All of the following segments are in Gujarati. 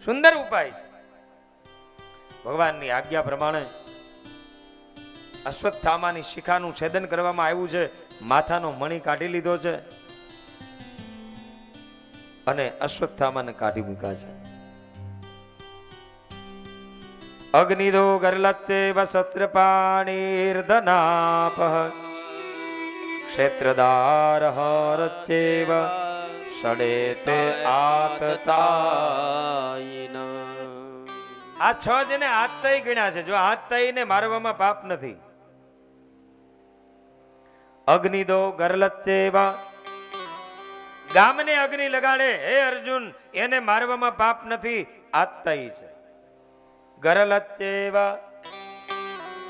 સુંદર ઉપાય છે. ભગવાનની આજ્ઞા પ્રમાણે અશ્વત્થામાની શિખાનું છેદન કરવામાં આવ્યું છે. માથાનો મણી કાઢી લીધો છે અને અશ્વત્થામાને કાઢી મૂક્યા છે. અગ્નિદો ગરલત્તેવ શસ્ત્રપાણીર્ધનાપઃ ક્ષેત્રદાર હરત્યેવ ષડેતે આતતાયિના. આ છ જેને આતતાઈ ગણ્યા છે. જો આતતાઈને મારવામાં પાપ નથી. અગ્નિદો ગરલત્તેવ, ગામને અગ્નિ લગાડે હે અર્જુન એને મારવામાં પાપ નથી, આતતાઈ છે. ગરલત્તેવ,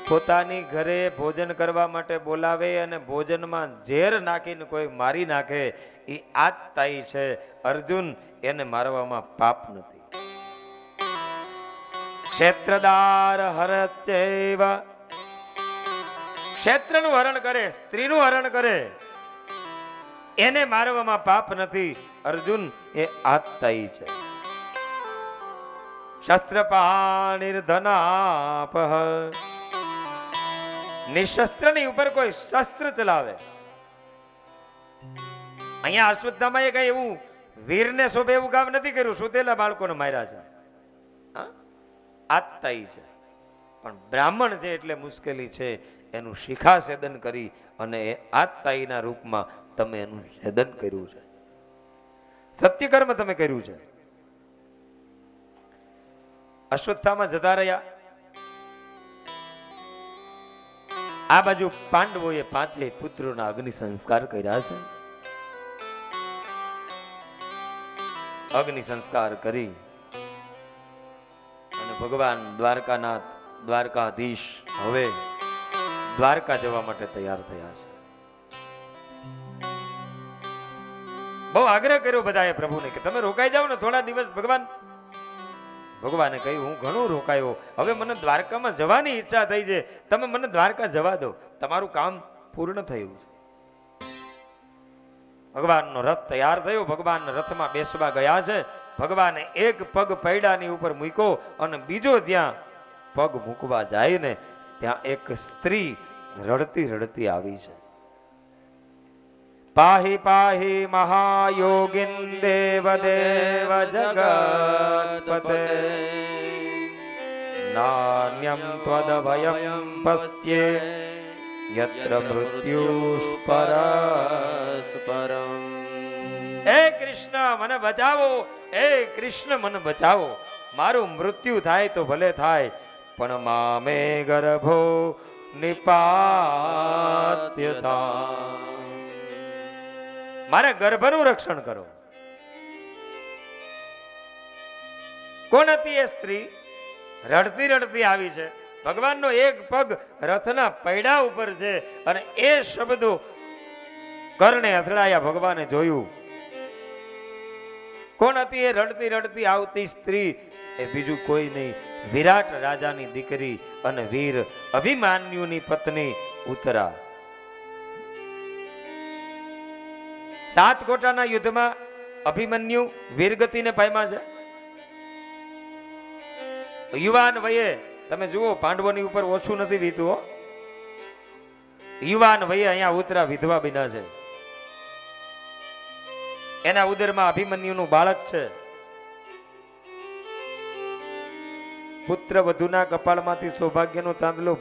પોતાની ઘરે ભોજન કરવા માટે બોલાવે અને ભોજનમાં ઝેર નાખીને કોઈ મારી નાખે એ આતતાઈ છે. અર્જુન એને મારવામાં પાપ નથી. ક્ષેત્રદાર હરચૈવ, ક્ષેત્રનું હરણ કરે, સ્ત્રીનું હરણ કરે એને મારવામાં પાપ નથી. અર્જુન એ આતતાઈ છે. શસ્ત્રપાણીર્ધનાપઃ, નિશસ્ત્રની ઉપર કોઈ શસ્ત્ર ચલાવે. અહીંયા અશ્વત્થામાએ કઈ એવું વીરને શોભે એવું કામ નથી કર્યું. સુતેલા બાળકોને માર્યા છે. આતતાઈ છે. પણ બ્રાહ્મણ છે એટલે મુશ્કેલી છે. એનું શિખા છેદન કરી અને એ આતતાઈના રૂપમાં તમે એનું છેદન કર્યું છે. સત્યકર્મ તમે કર્યું છે. અશ્વત્થામા જતા રહ્યા. આ બાજુ પાંડવોએ પાંચેય પુત્રોના અગ્નિ સંસ્કાર કર્યા છે. અગ્નિ સંસ્કાર કરી અને ભગવાન દ્વારકાનાથ, દ્વારકાધીશ હવે દ્વારકા જવા માટે તૈયાર થયા છે. બહુ આગ્રહ કર્યો બધાએ પ્રભુને કે તમે રોકાઈ જાઓ ને થોડા દિવસ. ભગવાને કહ્યું હું ઘણું રોકાયો, હવે મને દ્વારકામાં જવાની ઈચ્છા થઈ છે, તમે મને દ્વારકા જવા દો, તમારું કામ પૂર્ણ થયું છે. ભગવાનનો રથ તૈયાર થયો. ભગવાન રથમાં બેસવા ગયા છે. ભગવાને એક પગ પૈડાની ઉપર મૂક્યો અને બીજો ત્યાં પગ મૂકવા જાય ને ત્યાં એક સ્ત્રી રડતી રડતી આવી છે. પાહી પાહી મહાયોગિન દેવ દેવ જગત્પતે નાન્યમ ત્વદભયમ પશ્યે યત્ર મૃત્યુષ્પરસ્પરમ. હે કૃષ્ણ મને બચાવો, હે કૃષ્ણ મને બચાવો. મારું મૃત્યુ થાય તો ભલે થાય, પણ મામે ગર્ભો નિપાત્યતા, મારા ગર્ભનું રક્ષણ કરો. કોણ હતી એ સ્ત્રી? રડતી રડતી આવી છે. ભગવાનનો એક પગ રથના પૈડા ઉપર છે અને એ શબ્દો કર્ણે અથડાયા. ભગવાને જોયું. કોણ હતી એ રડતી રડતી આવતી સ્ત્રી? એ બીજું કોઈ નહીં, વિરાટ રાજાની દીકરી અને વીર અભિમન્યુની પત્ની ઉત્તરા. સાતકોટાના યુદ્ધમાં અભિમન્યુ વીરગતિને પામ્યા છે. યુવાન વયે તમે જુઓ પાંડવોની ઉપર ઓછું નથી વીતું. યુવાન વયે અહીંયા ઉત્તરા વિધવા બન્યા છે. એના ઉદરમાં અભિમન્યુનું બાળક છે. પુત્ર વધુના કપાળમાંથી સૌભાગ્યનો ચાંદલો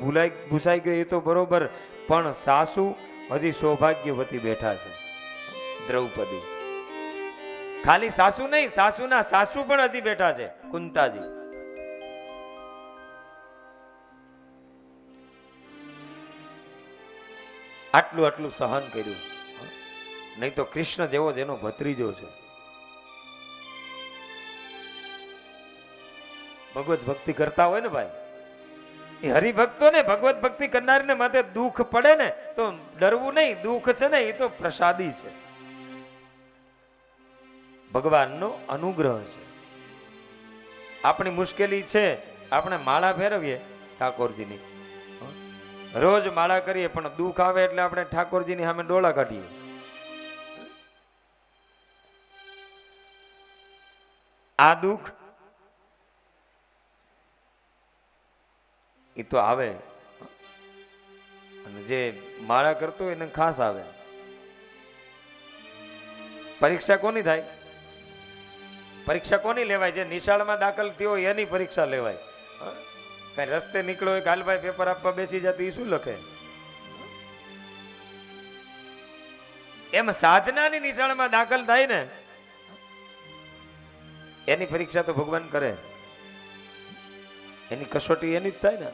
ભૂસાઈ ગયો એ તો બરોબર, પણ સાસુ હજી સૌભાગ્યવતી બેઠા છે. દ્રૌપદી ખાલી સાસુ નહીં, સાસુના સાસુ પણ હજી બેઠા છે, કુંતાજી. આટલું આટલું સહન કર્યું. નહીં તો કૃષ્ણ જેવો જેનો ભત્રીજો છે. ભગવત ભક્તિ કરતા હોય ને ભાઈ, એ હરિભક્તો ને ભગવત ભક્તિ કરનારને માથે દુઃખ પડે ને તો ડરવું નહીં. દુઃખ છે ને એ તો પ્રસાદી છે, ભગવાનનો અનુગ્રહ છે. આપણી મુશ્કેલી છે, આપણે માળા ફેરવીએ ઠાકોરજીની, રોજ માળા કરીએ, પણ દુઃખ આવે એટલે આપણે ઠાકોરજીની સામે ડોળા કાઢીએ. આ દુઃખ એ તો આવે, અને જે માળા કરતો હોય એને ખાસ આવે. પરીક્ષા કોની થાય? પરીક્ષા કોની લેવાય? જે નિશાળમાં દાખલ થયો હોય એની પરીક્ષા લેવાય. કઈ રસ્તે નીકળ્યો હોય કાલભાઈ પેપર આપવા બેસી જતી શું લખે? એમ સાધનાની નિશાળમાં દાખલ થાય ને એની પરીક્ષા તો ભગવાન કરે, એની કસોટી એની જ થાય ને.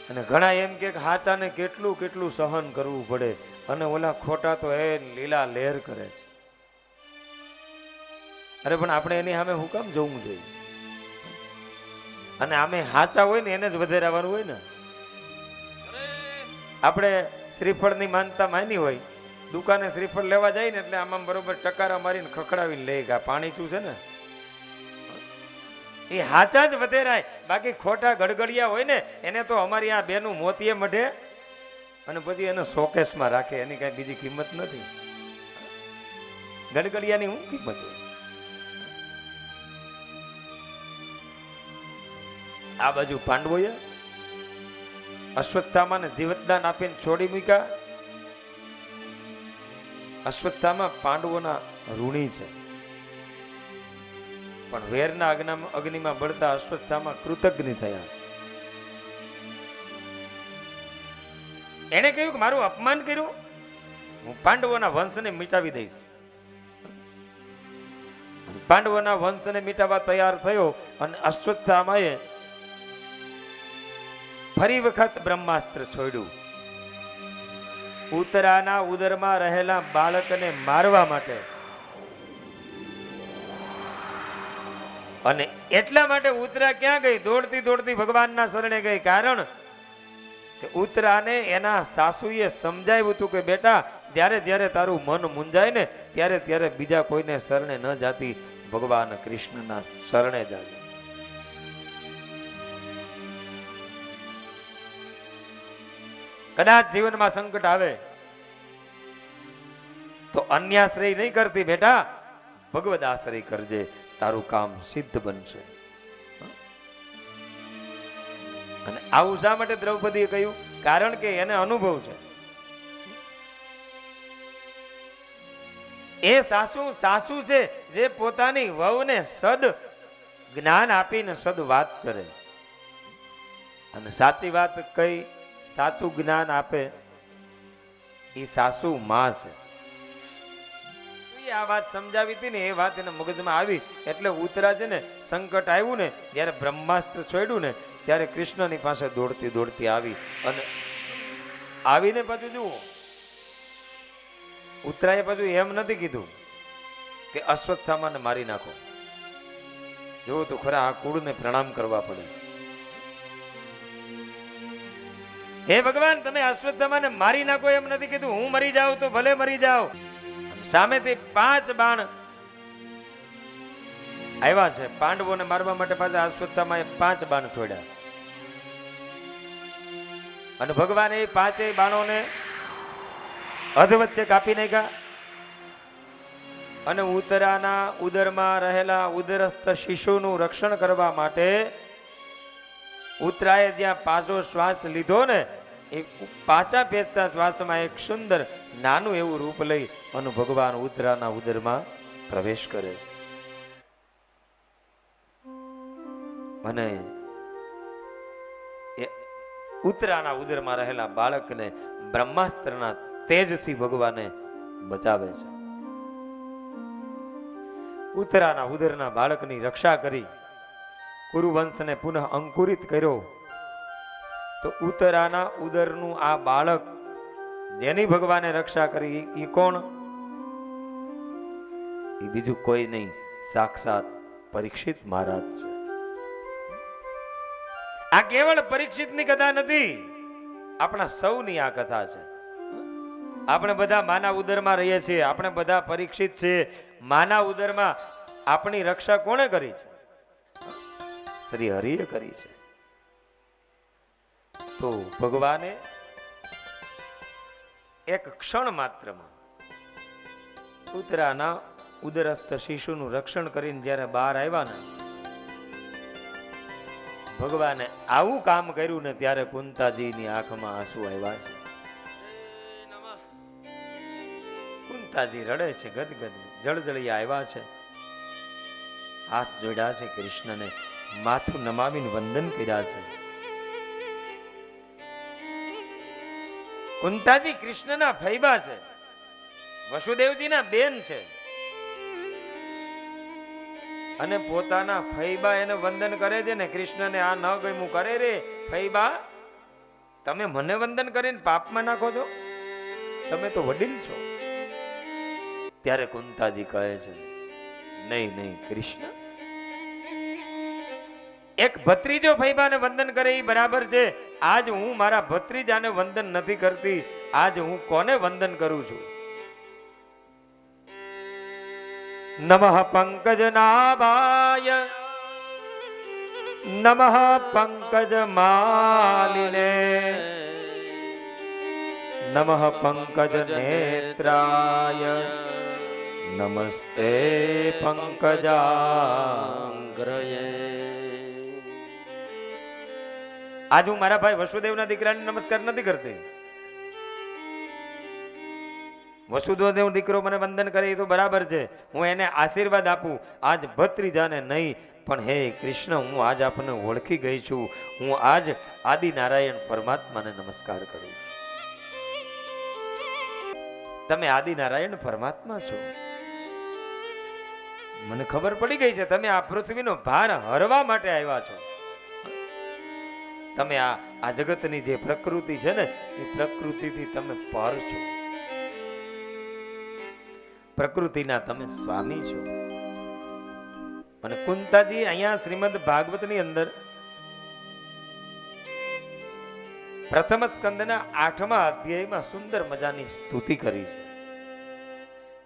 અને ઘણા એમ કે હાચાને કેટલું કેટલું સહન કરવું પડે, અને ઓલા ખોટા તો એ લીલા લહેર કરે છે. અરે પણ આપણે એની સામે હું કામ જોવું જોઈએ? અને આમે હાચા હોય ને એને જ વધારવાનું હોય ને. આપણે શ્રીફળની માનતા માની હોય, દુકાને શ્રીફળ લેવા જાય ને એટલે આમાં બરોબર ટકારા મારીને ખખડાવીને લઈ ગયા, પાણી ચૂ છે ને એ હાચા જ વધેરાય. બાકી ખોટા ગડગડિયા હોય ને એને તો અમારી આ બેનું મોતીએ મઢે અને પછી એને શોકેસમાં રાખે, એની કઈ બીજી કિંમત નથી. ગડગડિયાની શું કિંમત હોય? આ બાજુ પાંડવોએ અશ્વત્થામાને જીવતદાન આપીને છોડી મૂક્યા. અશ્વત્થામા પાંડવોના ઋણી છે, પણ વેરના અગ્નિમાં બળતા અશ્વત્થામા કૃતજ્ઞ થયા. એને કહ્યું કે મારું અપમાન કર્યું, હું પાંડવોના વંશને મિટાવી દઈશ. પાંડવોના વંશને મિટાવવા તૈયાર થયો અને અશ્વત્થામાએ ફરી વખત બ્રહ્માસ્ત્ર છોડ્યું. ઉત્તરાના ઉદરમાં રહેલા બાળકને મારવા માટે. અને એટલા માટે ઉત્તરા ક્યાં ગઈ? દોડતી દોડતી ભગવાનના શરણે ગઈ. કારણ કે ઉત્તરાને એના સાસુએ સમજાવ્યું હતું કે બેટા, જ્યારે જ્યારે તારું મન મૂંઝાય ને ત્યારે ત્યારે બીજા કોઈને શરણે ન જાતી, ભગવાન કૃષ્ણના શરણે જાજે. કદાચ જીવનમાં સંકટ આવે તો અન્યાશ્રય નહીં કરતી બેટા, ભગવદ આશ્રય કરજે, તારું કામ સિદ્ધ બનશે. અને આવું શા માટે દ્રૌપદીએ કહ્યું? કારણ કે એને અનુભવ છે. એ સાસુ છે જે પોતાની વહુને સદ જ્ઞાન આપીને સદ વાત કરે. અને સાચી વાત કઈ, સાચું જ્ઞાન આપે એ સાસુ માં છે. આ વાત સમજાવી હતી ને, એ વાત એના મગજમાં આવી એટલે ઉત્તરા છે ને, સંકટ આવ્યું ને, જયારે બ્રહ્માસ્ત્ર છોડ્યું ને ત્યારે કૃષ્ણની પાસે દોડતી દોડતી આવી. અને આવીને પાછું જુઓ, ઉત્તરાએ પાછું એમ નથી કીધું કે અશ્વત્થામાને મારી નાખો. જુઓ તો ખરા, આ કુળને પ્રણામ કરવા પડે. હે ભગવાન, તમે અશ્વત્થામાને મારી નાખો એમ નથી કીધું. હું મરી જાઉં તો ભલે મરી જાઉં. સામેથી 5 બાણ આવ્યા છે. પાંડવોને મારવા માટે પાછા અશ્વત્થામાએ 5 બાણ છોડ્યા. અને ભગવાન એ 5 બાણોને અધ વચ્ચે કાપી નાખ્યા. અને ઉત્તરાના ઉદરમાં રહેલા ઉદરસ્થ શિશુનું રક્ષણ કરવા માટે ઉત્તરાએ જ્યાં પાછો શ્વાસ લીધો ને, એ પાછા પેચતા શ્વાસમાં એક સુંદર નાનું એવું રૂપ લઈ અને ભગવાન ઉત્તરાના ઉદરમાં પ્રવેશ કરે. અને એ ઉત્તરાના ઉદરમાં રહેલા બાળકને બ્રહ્માસ્ત્રના તેજથી ભગવાને બચાવે છે. ઉત્તરાના ઉદરના બાળકની રક્ષા કરી કુરુવંશને પુનઃ અંકુરિત કર્યો. તો ઉત્તરાના ઉદરનું આ બાળક જેની ભગવાને રક્ષા કરી એ કોણ? એ બીજું કોઈ નહીં, સાક્ષાત પરીક્ષિત મહારાજ છે. આ કેવળ પરીક્ષિતની કથા નથી, આપણા સૌની આ કથા છે. આપણે બધા માના ઉદરમાં રહીએ છીએ, આપણે બધા પરીક્ષિત છીએ. માના ઉદરમાં આપણી રક્ષા કોણે કરી છે? શ્રી હરિએ કરી છે. તો ભગવાને એક ક્ષણ માત્રમાં ઉત્તરાના ઉદરસ્થ શિશુનું રક્ષણ કરીને જ્યારે બહાર આવ્યા ને, ભગવાને આવું કામ કર્યું ને ત્યારે કુંતાજીની આંખમાં આંસુ આવ્યા છે. કુંતાજી રડે છે, ગદગદ જળજળિયા આવ્યા છે, હાથ જોડ્યા છે, કૃષ્ણને માથું નમાવીને વંદન કર્યા છે. કુંતાજી કૃષ્ણના ફૈબા છે, વસુદેવજીના બેન છે, અને પોતાના ફૈબા એને વંદન કરે છે ને કૃષ્ણને આ ન ગમ્યું. કરે રે ફૈબા, તમે મને વંદન કરીને પાપમાં નાખો છો, તમે તો વડીલ છો. ત્યારે કુંતાજી કહે છે નહીં નહીં કૃષ્ણ, એક ભત્રીજો ફૈબાને વંદન કરે એ બરાબર છે. આજ હું મારા ભત્રીજાને વંદન નથી કરતી, આજ હું કોને વંદન કરું છું? નમઃ પંકજનાભાય નમઃ પંકજમાલિને નમઃ પંકજનેત્રાય નમસ્તે પંકજાંગ્રયે. આજ હું મારા ભાઈ વસુદેવના દીકરાને નમસ્કાર નથી કરતી. વસુદેવ દીકરો મને વંદન કરે એ તો બરાબર છે, હું એને આશીર્વાદ આપું. આજ ભત્રીજાને નહીં, પણ હે કૃષ્ણ, હું આજ આપને ઓળખી ગઈ છું. હું આજ આદિનારાયણ પરમાત્માને નમસ્કાર કરું છું. તમે આદિનારાયણ પરમાત્મા છો, મને ખબર પડી ગઈ છે. તમે આ પૃથ્વીનો ભાર હરવા માટે આવ્યા છો. તમે આ જગતની જે પ્રકૃતિ છે ને, એ પ્રકૃતિથી તમે પર છો, પ્રકૃતિના તમે સ્વામી છો. અને કુંતાજી અહીંયા શ્રીમદ ભાગવતની અંદર પ્રથમ સ્કંદના 8મા અધ્યાયમાં સુંદર મજાની સ્તુતિ કરી છે.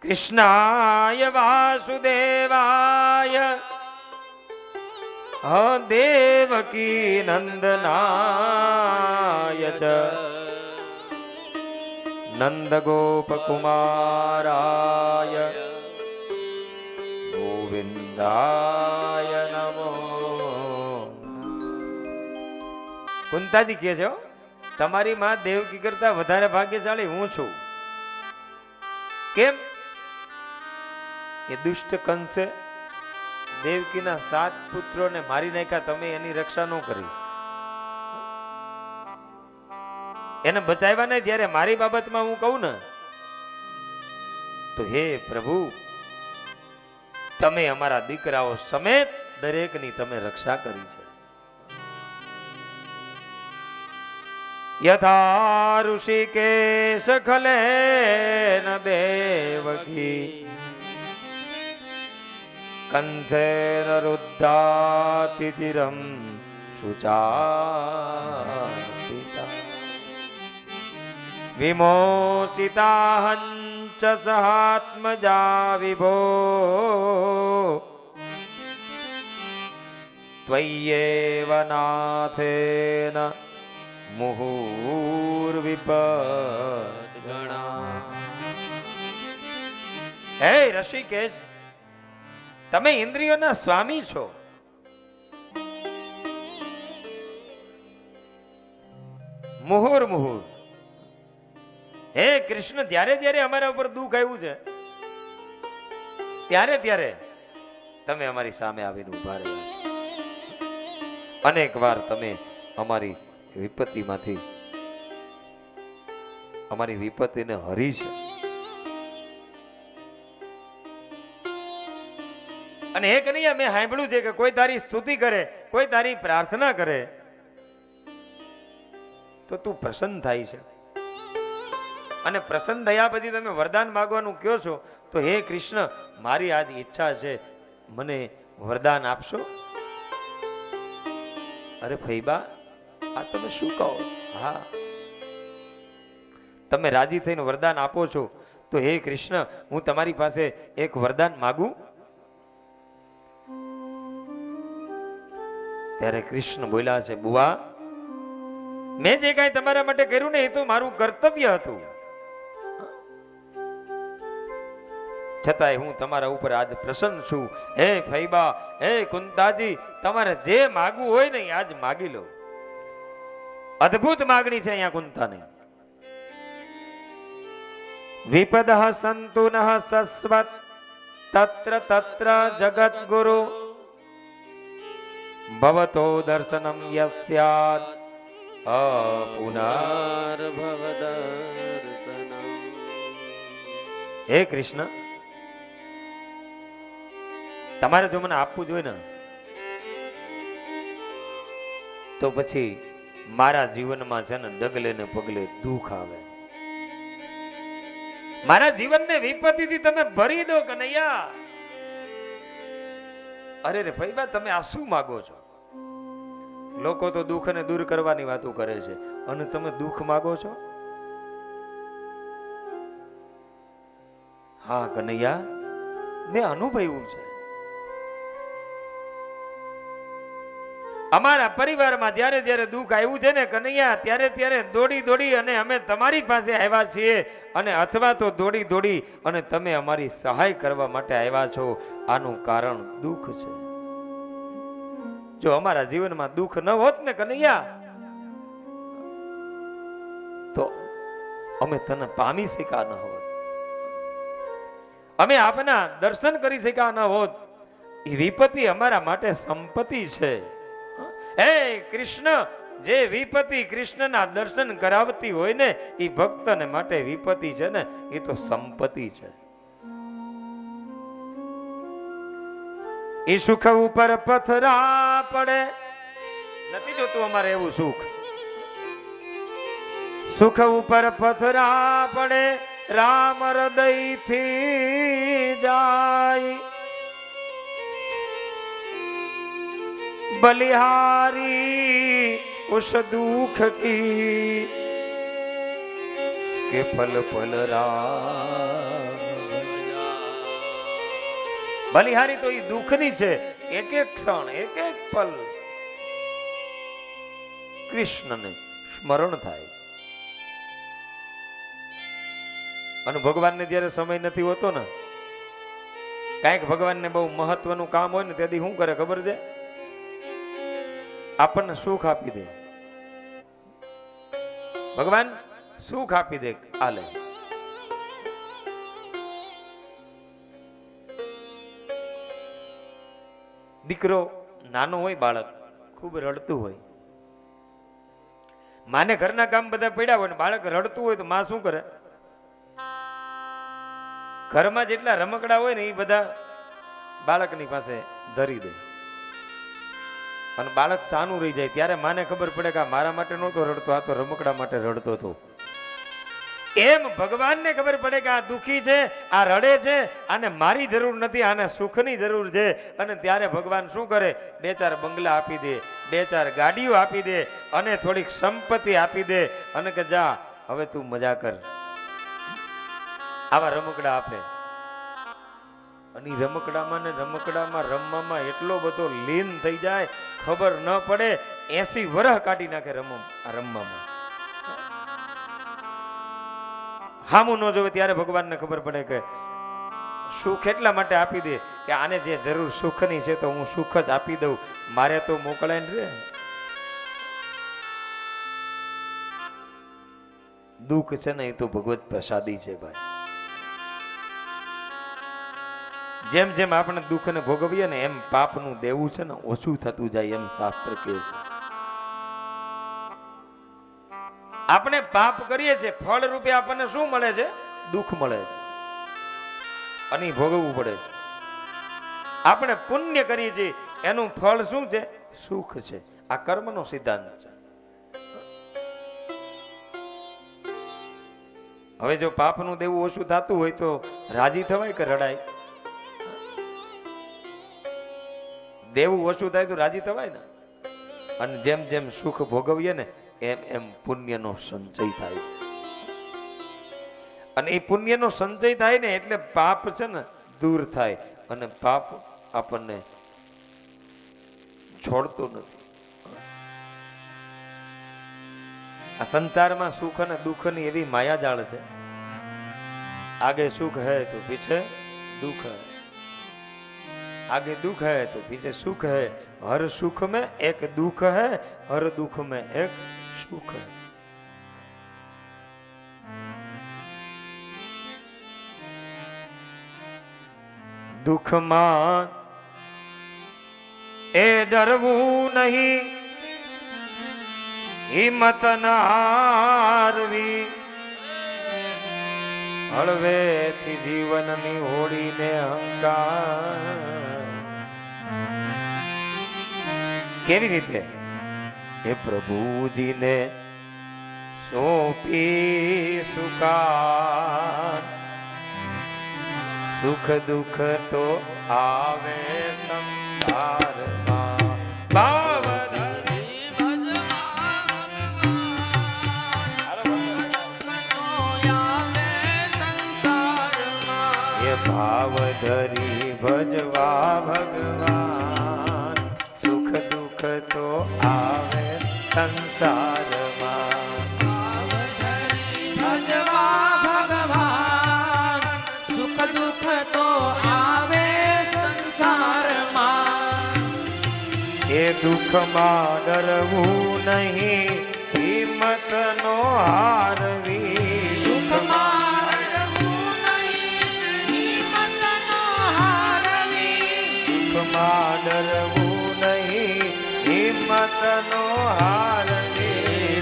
કૃષ્ણાય વાસુદેવાય દેવકી નંદનાય ચ નંદ ગોપ કુમારાય ગોવિંદાય નમો. કુંતાજી કહે છે તમારી માં દેવકી કરતા વધારે ભાગ્યશાળી હું છું. કેમ કે દુષ્ટ કંસે દેવકીના 7 પુત્રોને મારી નાખ્યા, તમે એની રક્ષા ન કરી, એને બચાવ્યા નહીં. જ્યારે મારી બાબતમાં હું કહું ને તો હે પ્રભુ, તમે અમારા દીકરાઓ સમેત દરેકની તમે રક્ષા કરી છે. યથા ઋષિકેશ ખલેન દેવકી કંસેન રુદ્ધાતિ ચિરમ શુચાપિતા વિમોચિતાહંચ સહાત્મજા વિભો ત્વય્યેવ નાથેન મુહુર્વિપદ્ગણા. હે ઋષિકેશ, તમે ઇન્દ્રિયોના સ્વામી છો. મુહુર મુહુર, હે કૃષ્ણ, જ્યારે જ્યારે અમારા ઉપર દુઃખ આવ્યું છે ત્યારે ત્યારે તમે અમારી સામે આવીને ઉભા રહ્યા. અનેક વાર તમે અમારી વિપત્તિમાંથી અમારી વિપત્તિને હરી છે. અને એક નહીં, મેં સાંભળ્યું છે કે કોઈ તારી સ્તુતિ કરે, કોઈ તારી પ્રાર્થના કરે તો તું પ્રસન્ન થાય છે. અને પ્રસન્ન થયા પછી તમે વરદાન માંગવાનું કહો છો, તો હે કૃષ્ણ, મારી આજ ઈચ્છા છે, મને વરદાન આપશો. અરે ફૈબા, આ તમે શું કહો? હા, તમે રાજી થઈને વરદાન આપો છો, તો હે કૃષ્ણ, હું તમારી પાસે એક વરદાન માંગુ. ત્યારે કૃષ્ણ બોલ્યા છે, બુઆ, મેં જે કાંઈ તમારા માટે કર્યું ને એ તો મારું કર્તવ્ય હતું. છતાંય હું તમારા ઉપર આજ પ્રસન્ન છું. હે ફૈબા, હે કુંતાજી, તમારે જે માગવું હોય ને આજ માગી લો. અદ્ભુત માગણી છે અહીંયા કુંતાની. વિપદઃ સંતુનઃ સસ્વત તત્ર તત્ર જગત ગુરુ ભવતો દર્શનમ યસ્યાત પુનર્ભવદર્શનમ. હે કૃષ્ણ, તમારે જો મને આપવું જોઈએ ને તો પછી મારા જીવનમાં છે ને ડગલે ને પગલે દુઃખ આવે. મારા જીવનને વિપત્તિથી તમે ભરી દો કનૈયા. અરે રે ફઈબા, તમે આ શું માગો છો? લોકો તો દુઃખને દૂર કરવાની વાતો કરે છે અને તમે દુઃખ માગો છો? હા કનૈયા, મેં અનુભવ્યું છે. અમારા પરિવારમાં જ્યારે જ્યારે દુઃખ આવ્યું છે ને કનૈયા, ત્યારે ત્યારે દોડી દોડી અને અમે તમારી પાસે આવ્યા છીએ, અને અથવા તો દોડી દોડી અને તમે અમારી સહાય કરવા માટે આવ્યા છો. આનું કારણ દુઃખ છે. જો અમારા જીવનમાં દુઃખ ન હોત ને કનૈયા, તો અમે તને પામી શક્યા ન હોત, અમે આપના દર્શન કરી શક્યા ન હોત. એ વિપત્તિ અમારા માટે સંપત્તિ છે. હે કૃષ્ણ, જે વિપત્તિ કૃષ્ણના દર્શન કરાવતી હોય ને એ ભક્તને માટે વિપત્તિ છે ને એ તો સંપત્તિ છે. એ સુખ ઉપર પથરા પડે નથી જોતું અમારે એવું સુખ. સુખ ઉપર પથરા પડે રામ હૃદયથી જાય. बलिहारी उस दुख की के फल फल बलिहारी तो ये दुखनी છે. એક એક ક્ષણ, એક એક પલ કૃષ્ણને સ્મરણ થાય. અને ભગવાનને જ્યારે સમય નથી હોતો ને, કાંઈક ભગવાનને બહુ મહત્વનું કામ હોય ને તેથી શું કરે ખબર છે? આપણને સુખ આપી દે. ભગવાન સુખ આપી દે. આલે દીકરો નાનો હોય, બાળક ખૂબ રડતું હોય, માને ઘરના કામ બધા પડ્યા હોય ને બાળક રડતું હોય તો માં શું કરે? ઘરમાં જેટલા રમકડા હોય ને એ બધા બાળકની પાસે ધરી દે અને બાળક સાનું રહી જાય. ત્યારે માને ખબર પડે કે મારા માટે નહોતો રડતો, આ તો રમકડા માટે રડતો હતો. એમ ભગવાનને ખબર પડે કે આ દુખી છે, આ રડે છે, આને મારી જરૂર નથી, આને સુખની જરૂર છે. અને ત્યારે ભગવાન શું કરે? બે ચાર બંગલા આપી દે, બે ચાર ગાડીઓ આપી દે અને થોડીક સંપત્તિ આપી દે અને કે જા હવે તું મજા કર. આવા રમકડા આપે. અને રમકડામાં ને રમકડામાં રમવામાં એટલો બધો લીન થઈ જાય, ખબર ન પડે. 80 વર્ષ કાઢી નાખે રમવામાં. હામું ન જોવે ત્યારે ભગવાનને ખબર પડે કે સુખ એટલા માટે આપી દે કે આને જે જરૂર સુખની છે તો હું સુખ જ આપી દઉં, મારે તો મોકલાય રે. દુઃખ છે ને એ તો ભગવત પ્રસાદી છે ભાઈ. જેમ જેમ આપણે દુઃખને ભોગવીએ ને એમ પાપનું દેવું છે ને ઓછું થતું જાય, એમ શાસ્ત્ર કહે છે. આપણે પાપ કરીએ છીએ, ફળ રૂપે આપણને શું મળે છે? દુઃખ મળે છે અને ભોગવવું પડે છે. આપણે પુણ્ય કરીએ છીએ, એનું ફળ શું છે? સુખ છે. આ કર્મનો સિદ્ધાંત છે. હવે જો પાપનું દેવું ઓછું થતું હોય તો રાજી થવાય કે રડાય? દેવું ઓછું થાય તો રાજી થવાય ને. અને જેમ જેમ સુખ ભોગવીએ ને એમ એમ પુણ્યનો સંચય થાય. અને એ પુણ્યનો સંચય થાય ને એટલે પાપ છે ને દૂર થાય અને પાપ આપણને છોડતો નથી. આ સંસારમાં સુખ અને દુઃખની એવી માયાજાળ છે. આગે સુખ હૈ તો પીછે दुख है, आगे दुख है तो पीछे सुख है। हर सुख में एक दुख है, हर दुख में एक सुख है। दुख मां ए डरवू नहीं, हिम्मत न हारवी, हळवेથી જીવનની હોડીને હંકાર। કેવી રીતે? એ પ્રભુજીને સોંપી સુકાર, સુખ દુઃખ તો આવે સંસારમાં। भाव धरी भजवा भगवान, सुख दुख तो आवे संसार में। भाव धरी भजवा भगवान, सुख दुख तो आवे संसार में। ये दुख में डरवू नहीं, हिम्मत नो हारवी। दुख डरवू नहीं, हिम्मत नो हारवी।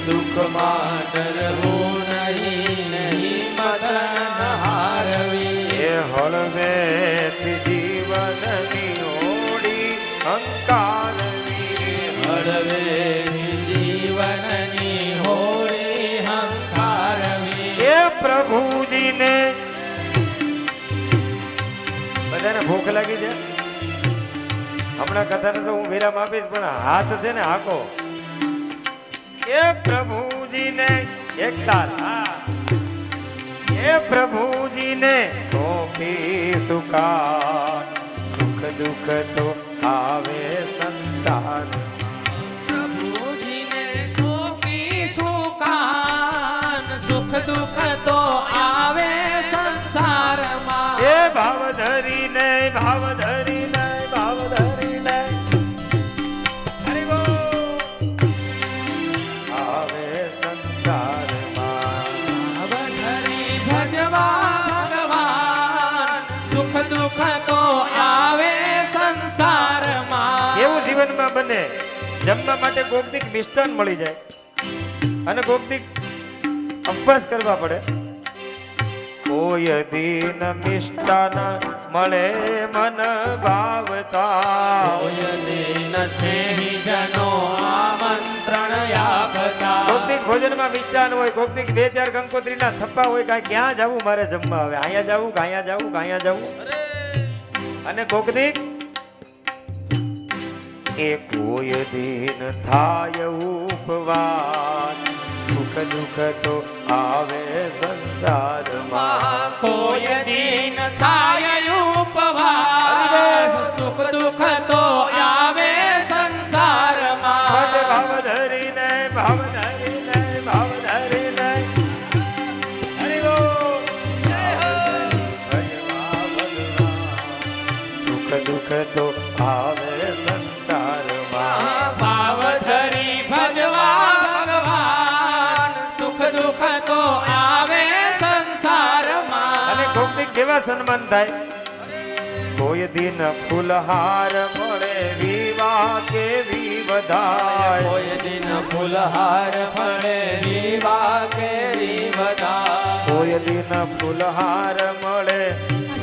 दुख में डरवू नहीं, हिम्मत न हारवी। ये हळवेથી જીવનની હોડી હંકારવી, હળવેથી જીવનની હોડી હંકારવી। એ પ્રભુજીને બધાને ભૂખ લાગી છે। હમણાં કથાને તો હું વિરામ આપીશ, પણ હાથ છે ને હાકો। એ પ્રભુજીને એક તાલ, એ પ્રભુજીને સોંપી સુકાર, સુખ દુઃખ તો આવે સંસાર। પ્રભુજીને સોંપી સુકાન, સુખ દુઃખ તો આવે સંસારમાં। એ ભાવ ધરીને ભાવ ધરીને ભાવ ધરીને હરિ બોલ આવે સંસારમાં। ભાવ ધરી ભજવા ભગવાન, સુખ દુઃખ તો આવે સંસારમાં। એવું જીવનમાં બને, જમવા માટે કોક દીક મિષ્ટાન મળી જાય અને કોક દીક ઉપવાસ કરવા પડે। કોઈ દિન મિષ્ટાન મળે મન ભાવતા, કોઈ દિન સ્નેહી જનો આમંત્રણ આપતા। કોક દીક ભોજનમાં મિષ્ટાન હોય, કોક દીક 2-4 કંકોત્રીના થપ્પા હોય, કાંઈ ક્યાં જવું મારે જમવા, હવે અહીંયા જવું કાંયા જવું કાંયા જવું। અને કોક દીક એ કોઈ દિન થાય ઉપવાસ, સુખ દુઃખ તો આવે સંસારમાં। કોઈ દિન થાય ઉપવાસ, સુખ દુઃખ તો આવે સંસારમાં। ભાવ ધરીને ભાવ ધરીને ભાવ ધરીને હરિ બોલ ભજવા ભગવાન, સુખ દુઃખ તો આવે સંસારમાં। ભાવ ધરી ભજવા ભગવાન, સુખ દુઃખ તો આવે સંસારમાં। અને કોકની કેવા સન્માન થાય? કોઈ દિન ફૂલહાર મળે, વિવાહ કેવી વધાય। કોઈ દિન ફૂલહાર મળે, વિવાહ કેરી વધાય। કોઈ દિન ફૂલહાર મળે,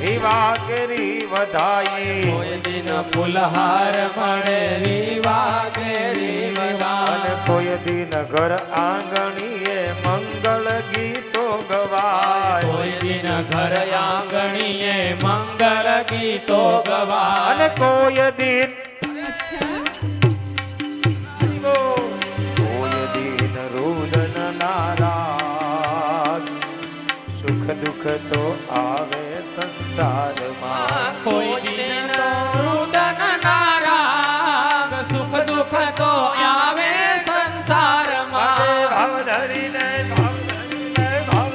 વિવાહ કેરી વધાઈ। કોઈ દિન ફૂલહાર મળે, વિવાહ કેરી વધાય। અને કોઈ દિન ઘર આંગણીએ મંગળ ગીતો ગવાય। કોઈ દિન ઘર આંગણીએ મંગલ ગીતો ગવાય। અને કોઈ દિન કોઈ દિન રુદન નારાજ, સુખ દુઃખ તો આવે સંસારમાં। કોઈ દિન રુદન નારાગ, સુખ દુઃખ તો આવે સંસારમાં। ભાવ ધરીને ભાવ ધરીને ભાવ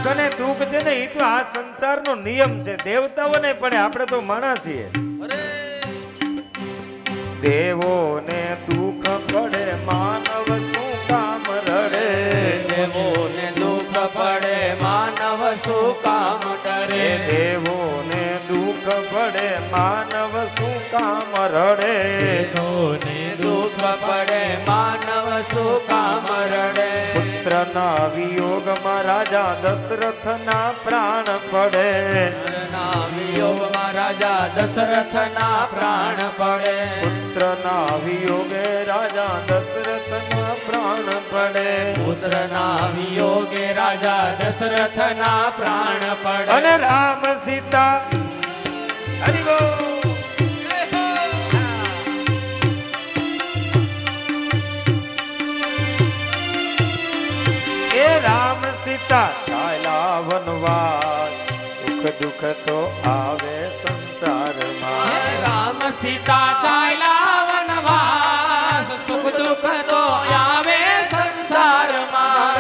સુખ અને દુઃખ છે ને એ તો આ સંસારનો નિયમ છે. દેવતાઓને પડે, આપણે તો માણસ છીએ. દેવોને દુઃખ પડે, માનવ શું કામ રડે. દેવોને દુઃખ પડે, માનવ શું કામ કરે. દેવોને દુઃખ પડે, માનવ શું કામ રડે. દેવોને દુઃખ પડે, માનવ શું કામ રડે. પુત્રના વિયોગમાં રાજા દશરથના પ્રાણ પડે. પુત્રના વિયોગમાં રાજા દશરથના પ્રાણ પડે. પુત્રના વિયોગે રાજા દશરથના પ્રાણ પડે. પુત્રના વિયોગે રાજા દશરથના પ્રાણ પડે. અને રામ સીતા હરિ બોલ. એ રામ સીતા ચાલ્યા વનવાસ, સુખ દુઃખ તો આવે સંસારમાં. હે રામ સીતા ચાલ્યા વનવાસ, સુખ દુઃખ તો આવે સંસારમાં.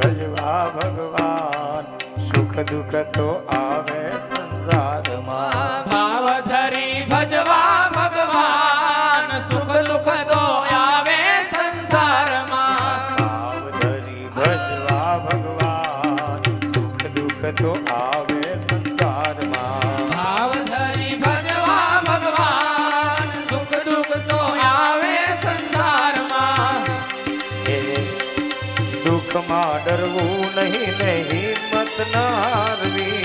ભજવા ભગવાન, સુખ દુઃખ તો આવે સંસારમાં. ભાવ ધરી ભજવા ભગવાન, સુખ દુઃખ તો આવે સંસારમાં. ભાવ ધરી ભજવા ભગવાન, સુખ દુઃખ તો આવે સંસારમાં. ભાવ ધરી ભજવા ભગવાન, સુખ દુઃખ તો આવે સંસારમાં. એ દુઃખમાં ડરવું નહીં ને હિંમત ન હારવી.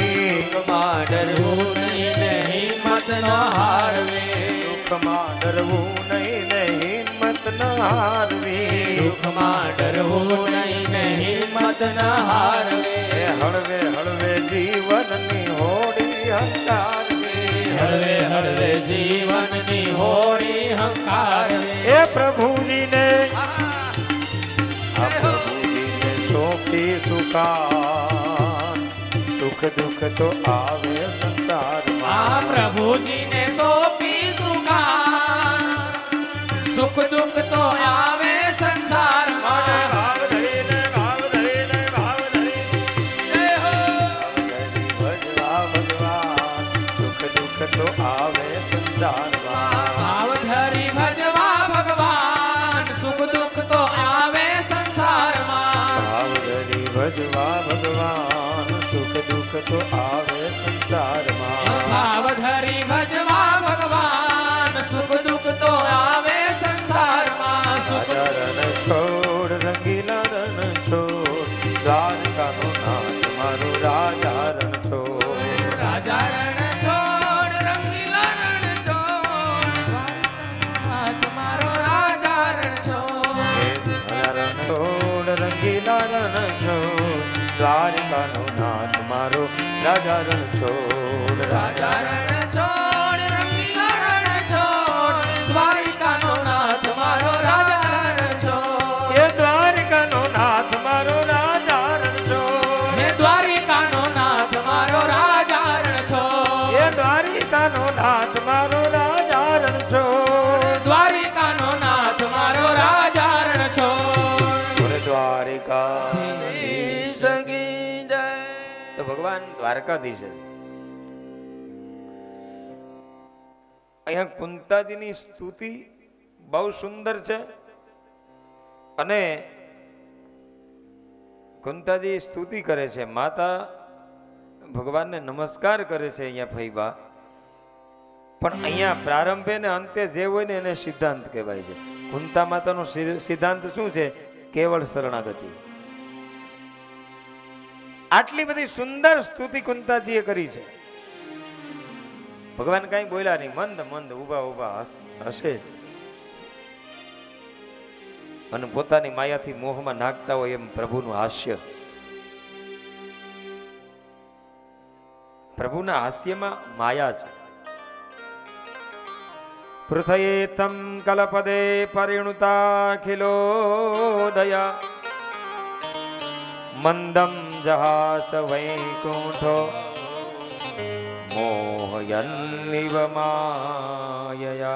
દુઃખમાં ડરવું નહીં ને હિંમત ન હારવી. દુઃખમાં ડરવું નહીં ને હિંમત ન હારવી. દુઃખમાં ડરવું નહીં ને હિંમત ન હારવી. એ હળવે હળવે જીવનની હોડી હંકારવી. હળવે હળવે જીવનની હોડી હંકારવી. એ પ્રભુજીને આ પ્રભુજીને સોંપી સુકાન, સુખ દુઃખ તો આવે આ સંસારમાં. પ્રભુજીને સોંપી સુકાન, સુખ દુઃખ તો આવે સંસારમાં. ભાવ ધરીને ભાવ ધરીને ભાવ ધરીને જય હો. ભજવા ભગવાન, સુખ દુઃખ તો આવે સંસારમાં. ભાવ ધરી ભજવા ભગવાન, સુખ દુઃખ તો આવે સંસારમાં. ભાવ ધરી ભજવા ભગવાન, સુખ દુઃખ તો આવે સંસારમાં. ભાવ ધરી ભજવા ભગવાન, સુખ દુઃખ તો આવે સંસારમાં. સુખ રાજા રણ છોડ, રંગીલા રણ છોડ, દ્વારકાનો નાથ મારો રાજા રણ છોડ. રાજા રણ છોડ, રંગીલા રણ છોડ, તમારો રાજા રણ છોડ. રણ છોડ, રંગીલા રણ છોડ, દ્વારકાનો નાથ મારો રાજા રણ છોડ. રાજા રણ છોડ, રંગીલા રણ છોડ, દ્વારિકાનો નાથ મારો રાજા રણ છોડ. એ દ્વારકાનો નાથ મારો રાજા રણ છોડ. હે દ્વારિકાનો નાથ મારો રાજા રણ છોડ. એ દ્વારિકાનો નાથ મારો રાજા રણ છોડ. દ્વારિકાનો નાથ મારો રાજા રણ છોડ. બોલે દ્વારિકા. સંગી જય. તો ભગવાન દ્વારકાધીશ છે. અહીંયા કુંતાજીની સ્તુતિ બહુ સુંદર છે. અને કુંતાજી સ્તુતિ કરે છે, માતા ભગવાનને નમસ્કાર કરે છે અહીંયા ફઈબા. પણ અહીંયા પ્રારંભે ને અંતે જે હોય ને એને સિદ્ધાંત કહેવાય છે. કુંતા માતાનો સિદ્ધાંત શું છે? કેવળ શરણાગતિ. આટલી બધી સુંદર સ્તુતિ કુંતાજીએ કરી છે. ભગવાન કઈ બોલ્યા નહીં, મંદ મંદ ઉભા ઉભા હસે છે. અને પોતાની માયાથી મોહમાં નાખતા હોય એમ પ્રભુનું હાસ્ય. પ્રભુના હાસ્યમાં માયા છે. પૃથયે તમ કલપદે પરિણુતાખિલો દયા મંદમ જહાસ વૈકુંઠો મોહયન્નિવ માયયા.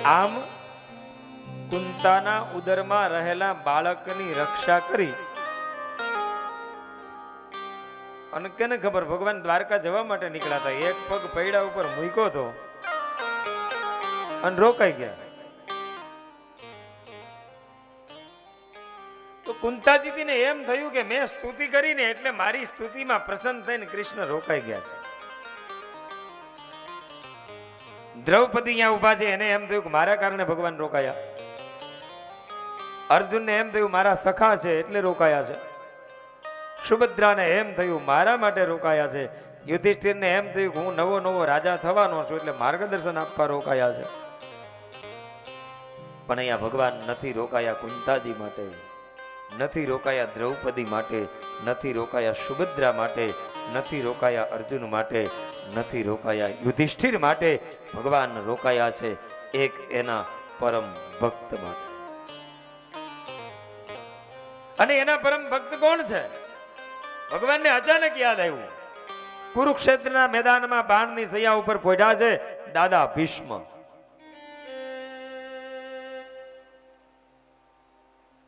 આમ કુંતાના ઉદરમાં રહેલા બાળકની રક્ષા કરી અને કેને ખબર ભગવાન દ્વારકા જવા માટે નીકળ્યા હતા, એક પગ પૈડા ઉપર મૂક્યો હતો અને રોકાઈ ગયા. તો કુંતાજીને એમ થયું કે મેં સ્તુતિ કરીને એટલે મારી સ્તુતિમાં પ્રસન્ન થઈને કૃષ્ણ રોકાઈ ગયા છે. દ્રૌપદી અહીંયા ઉભા છે, એને એમ થયું કે મારા કારણે ભગવાન રોકાયા. અર્જુનને એમ થયું મારા સખા છે એટલે રોકાયા છે. સુભદ્રાને એમ થયું મારા માટે રોકાયા છે. યુધિષ્ઠિરને એમ થયું કે હું નવો નવો રાજા થવાનો છું એટલે માર્ગદર્શન આપવા રોકાયા છે. પણ અહીંયા ભગવાન નથી રોકાયા કુંતાજી માટે, નથી રોકાયા દ્રૌપદી માટે, નથી રોકાયા સુભદ્રા માટે, નથી રોકાયા અર્જુન માટે, નથી રોકાયા યુધિષ્ઠિર માટે. ભગવાન રોકાયા છે એક એના પરમ ભક્ત માટે. અને એના પરમ ભક્ત કોણ છે? ભગવાનને અચાનક યાદ આવ્યું. કુરુક્ષેત્રના મેદાનમાં બાણની સૈયા ઉપર પોઢ્યા છે દાદા ભીષ્મ.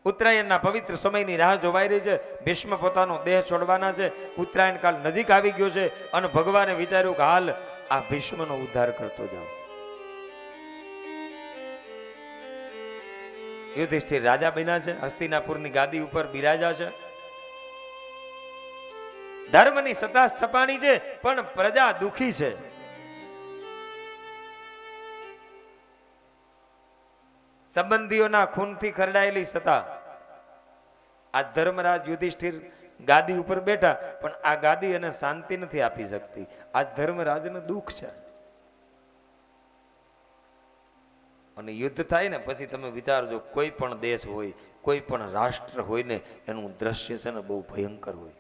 ઉત્તરાયણના પવિત્ર સમયની રાહ જોવાઈ રહી છે. ભીષ્મ પોતાનો દેહ છોડવાના છે. ઉત્તરાયણ કાળ નજીક આવી ગયો છે અને ભગવાને વિચાર્યું કે હાલ આ ભીષ્મનો ઉદ્ધાર કરતો જાઓ. યુધિષ્ઠિર રાજા બન્યા છે, હસ્તિનાપુરની ગાદી ઉપર બિરાજા છે. ધર્મની સત્તા સ્થપાણી છે પણ પ્રજા દુખી છે. સંબંધીઓના ખૂનથી ખરડાયેલી સત્તા. આ ધર્મરાજ યુધિષ્ઠિર ગાદી ઉપર બેઠા પણ આ ગાદી એને શાંતિ નથી આપી શકતી. આ ધર્મરાજને દુઃખ છે. અને યુદ્ધ થાય ને પછી તમે વિચારજો, કોઈ પણ દેશ હોય, કોઈ પણ રાષ્ટ્ર હોય ને એનું દ્રશ્ય છે ને બહુ ભયંકર હોય.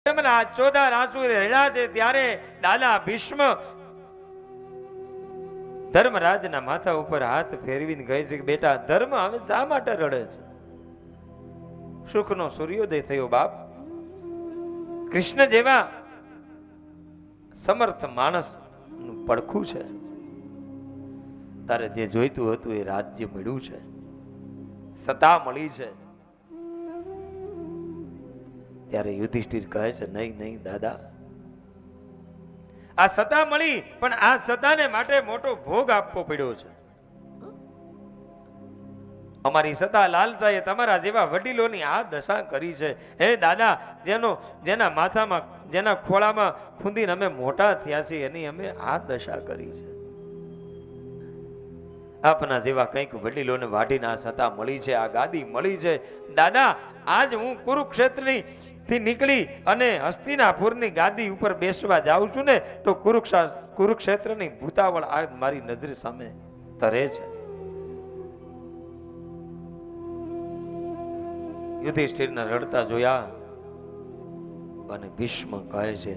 ધર્મના ચોધાર આંસુ રેડા છે ત્યારે દાદા ભીષ્મ ધર્મરાજના માથા ઉપર હાથ ફેરવીને કહે છે કે બેટા ધર્મ હવે શા માટે રડે છે? સુખનો સૂર્યોદય થયો બાપ. કૃષ્ણ જેવા સમર્થ માણસ નું પડખું છે. તારે જે જોઈતું હતું એ રાજ્ય મળ્યું છે, સત્તા મળી છે. ત્યારે યુધિષ્ઠિર કહે છે નહીં નહીં દાદા, આ સત્તા મળી પણ આ સત્તાને માટે મોટો ભોગ આપવો પડ્યો છે. અમારી સત્તા લાલચાએ તમારા જેવા વડીલોની આ દશા કરી છે. હે દાદા, જેના માથામાં જેના ખોળામાં ખૂંદીને અમે મોટા થયા છીએ એની અમે આ દશા કરી છે. આપના જેવા કંઈક વડીલોને વાઢીને આ સત્તા મળી છે, આ ગાદી મળી છે. દાદા, આજ હું કુરુક્ષેત્રની થી નીકળી અને હસ્તિનાપુરની ગાદી ઉપર બેસવા જાઉં છું ને તો કુરુક્ષેત્રની ભૂતાવળ આ મારી નજર સામે તરે છે. યુધિષ્ઠિરને રડતા જોયા અને ભીષ્મ કહે છે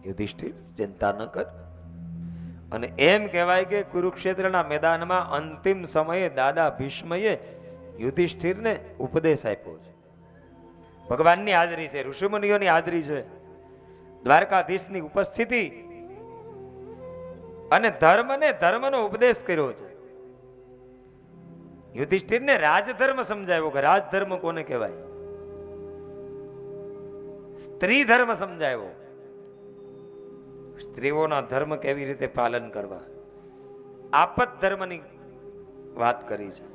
યુધિષ્ઠિર ચિંતા ન કર. અને એમ કહેવાય કે કુરુક્ષેત્રના મેદાનમાં અંતિમ સમયે દાદા ભીષ્મએ યુધિષ્ઠિરને ઉપદેશ આપ્યો છે. ભગવાનની હાજરી છે, ઋષિમુનિઓની હાજરી છે, દ્વારકાધીશની ઉપસ્થિતિ અને ધર્મનો ઉપદેશ કર્યો છે. યુધિષ્ઠિરને રાજધર્મ સમજાવ્યો કે રાજધર્મ કોને કહેવાય, સ્ત્રી ધર્મ સમજાવ્યો, સ્ત્રીઓના ધર્મ કેવી રીતે પાલન કરવા, આપત ધર્મની વાત કરી છે.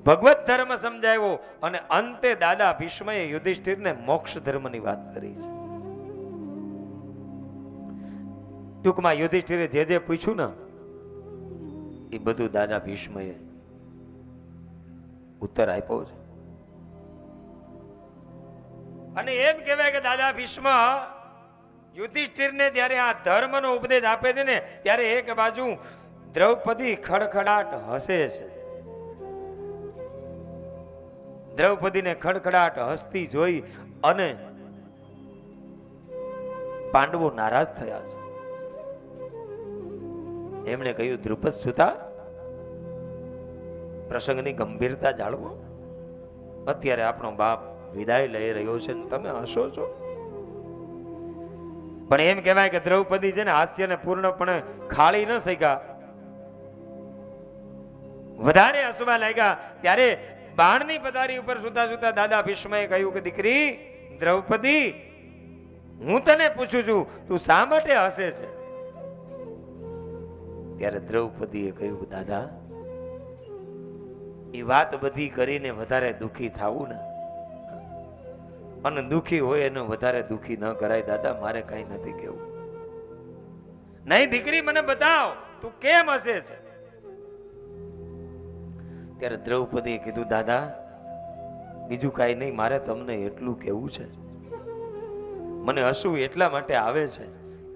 ભગવત ધર્મ સમજાવ્યો અને અંતે દાદા ભીષ્મએ યુધિષ્ઠિરને મોક્ષ ધર્મની વાત કરી છે. ટૂંકમાં યુધિષ્ઠિરે જે પૂછ્યું ને એ બધું દાદા ભીષ્મએ ઉત્તર આપ્યો છે. અને એમ કહેવાય કે દાદા ભીષ્મ યુધિષ્ઠિરને જ્યારે આ ધર્મનો ઉપદેશ આપે છે ને ત્યારે એક બાજુ દ્રૌપદી ખડખડાટ હસે છે. દ્રૌપદીને ખડખડાટ હસતી જોઈ અને પાંડવો નારાજ થયા છે. એમણે કહ્યું દ્રુપદ સુતા, પ્રસંગની ગંભીરતા જાળવો. અત્યારે આપણો બાપ વિદાય લઈ રહ્યો છે ને તમે હસો છો. પણ એમ કહેવાય કે દ્રૌપદી છે ને હાસ્યને પૂર્ણપણે ખાળી ન શક્યા, વધારે હસવા લાગ્યા. ત્યારે બાણની પથારી ઉપર સુતા સુતા દાદા ભીષ્મએ કહ્યું કે દીકરી દ્રૌપદી, હું તને પૂછું છું તું શા માટે હસે છે? ત્યારે દ્રૌપદીએ કહ્યું કે દાદા, એ વાત બધી કરીને વધારે દુખી થાવું ને, અને દુખી હોય એને વધારે દુખી ન કરાય. દાદા, મારે કઈ નથી કેવું. નહીં દીકરી, મને બતાવ તું કેમ હસે છે? ત્યારે દ્રૌપદીએ કીધું દાદા, બીજું કઈ નહીં, મારે તમને એટલું કેવું છે, મને હસવું એટલા માટે આવે છે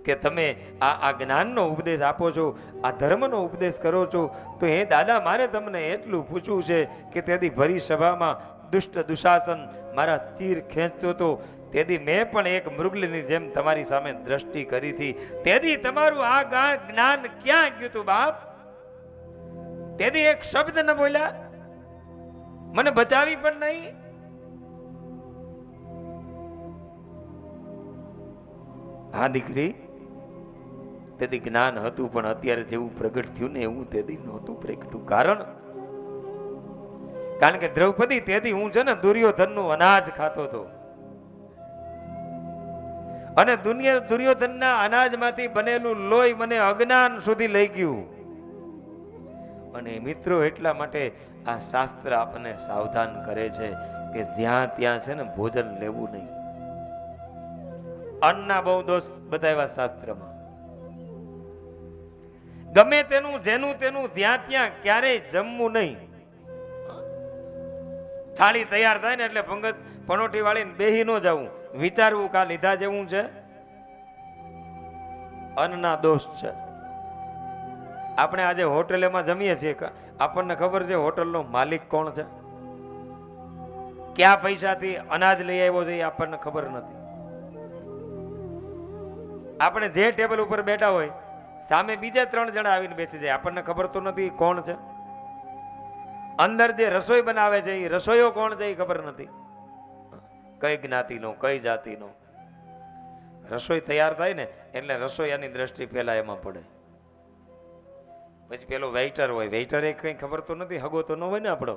કે તમે આ જ્ઞાનનો ઉપદેશ આપો છો, આ ધર્મનો ઉપદેશ કરો છો. તો હે દાદા, મારે તમને એટલું પૂછવું છે કે તેથી ભરી સભામાં દુષ્ટ દુશાસન મારા તીર ખેંચતો હતો, તેથી મેં પણ એક મૃગલીની જેમ તમારી સામે દ્રષ્ટિ કરી હતી. તેથી તમારું આ જ્ઞાન ક્યાં ગયું તું બાપ? તેથી એક શબ્દ ન બોલ્યા, મને બચાવી પણ નહીં. હા દીકરી, તેથી જ્ઞાન હતું પણ અત્યારે જેવું પ્રગટ થયું ને એવું તેથી નહોતું પ્રગટ્યું. કારણ કે દ્રૌપદી, તેથી હું છે ને દુર્યોધનનું અનાજ ખાતો હતો અને દુર્યોધનના અનાજમાંથી બનેલું લોહી મને અજ્ઞાન સુધી લઈ ગયું. અને મિત્રો, એટલા માટે આ શાસ્ત્ર આપણને સાવધાન કરે છે કે જ્યાં ત્યાં છે ને ભોજન લેવું નહીં. અન્નના બહુ દોષ બતાવ્યા શાસ્ત્રમાં. ગમે તેનું જેનું તેનું જ્યાં ત્યાં ક્યારેય જમવું નહીં. થાળી તૈયાર થાય ને એટલે પંગત પનોટી વાળીને બેહી ન જવું, વિચારવું કા લીધા જેવું છે. અન્નના દોષ છે. આપણે આજે હોટેલમાં જમીએ છીએ, આપણને ખબર છે હોટલનો માલિક કોણ છે, કયા પૈસાથી અનાજ લઈ આવ્યો છે એ આપણને ખબર નથી. આપણે જે ટેબલ ઉપર બેઠા હોય સામે બીજા 3 જણા આવીને બેસી જાય, આપણને ખબર તો નથી કોણ છે. અંદર જે રસોઈ બનાવે છે એ રસોઈયો કોણ છે એ ખબર નથી, કઈ જ્ઞાતિનો કઈ જાતિનો. રસોઈ તૈયાર થાય ને એટલે રસોઈયાની દ્રષ્ટિ પહેલા એમાં પડે. પછી પેલો વેઇટર હોય, વેઇટર એ કઈ ખબર તો નથી, હગો તો ન હોય ને આપણો,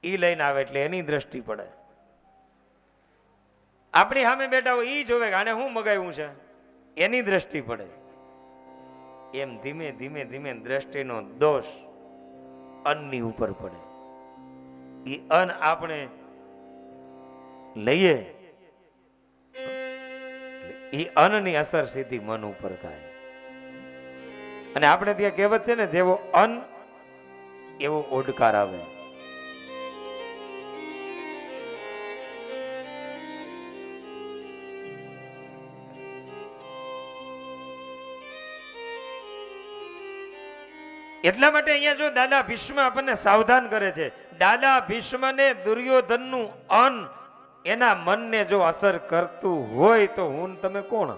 ઈ લઈને આવે એટલે એની દ્રષ્ટિ પડે. આપણી સામે બેઠા હોય ઈ જોવે કે આને શું મગાવ્યું છે, એની દ્રષ્ટિ પડે. એમ ધીમે ધીમે ધીમે દ્રષ્ટિનો દોષ અન્નની ઉપર પડે. ઈ અન્ન આપણે લઈએ, ઈ અન્નની અસર સીધી મન ઉપર થાય. અને આપણે ત્યાં કહેવત છે ને, જેવો અન્ન એવો ઓડકાર આવે. એટલા માટે અહીંયા જો દાદા ભીષ્મ આપણને સાવધાન કરે છે. દાદા ભીષ્મને દુર્યોધનનું અન્ન એના મનને જો અસર કરતું હોય તો હું ને તમે કોણ?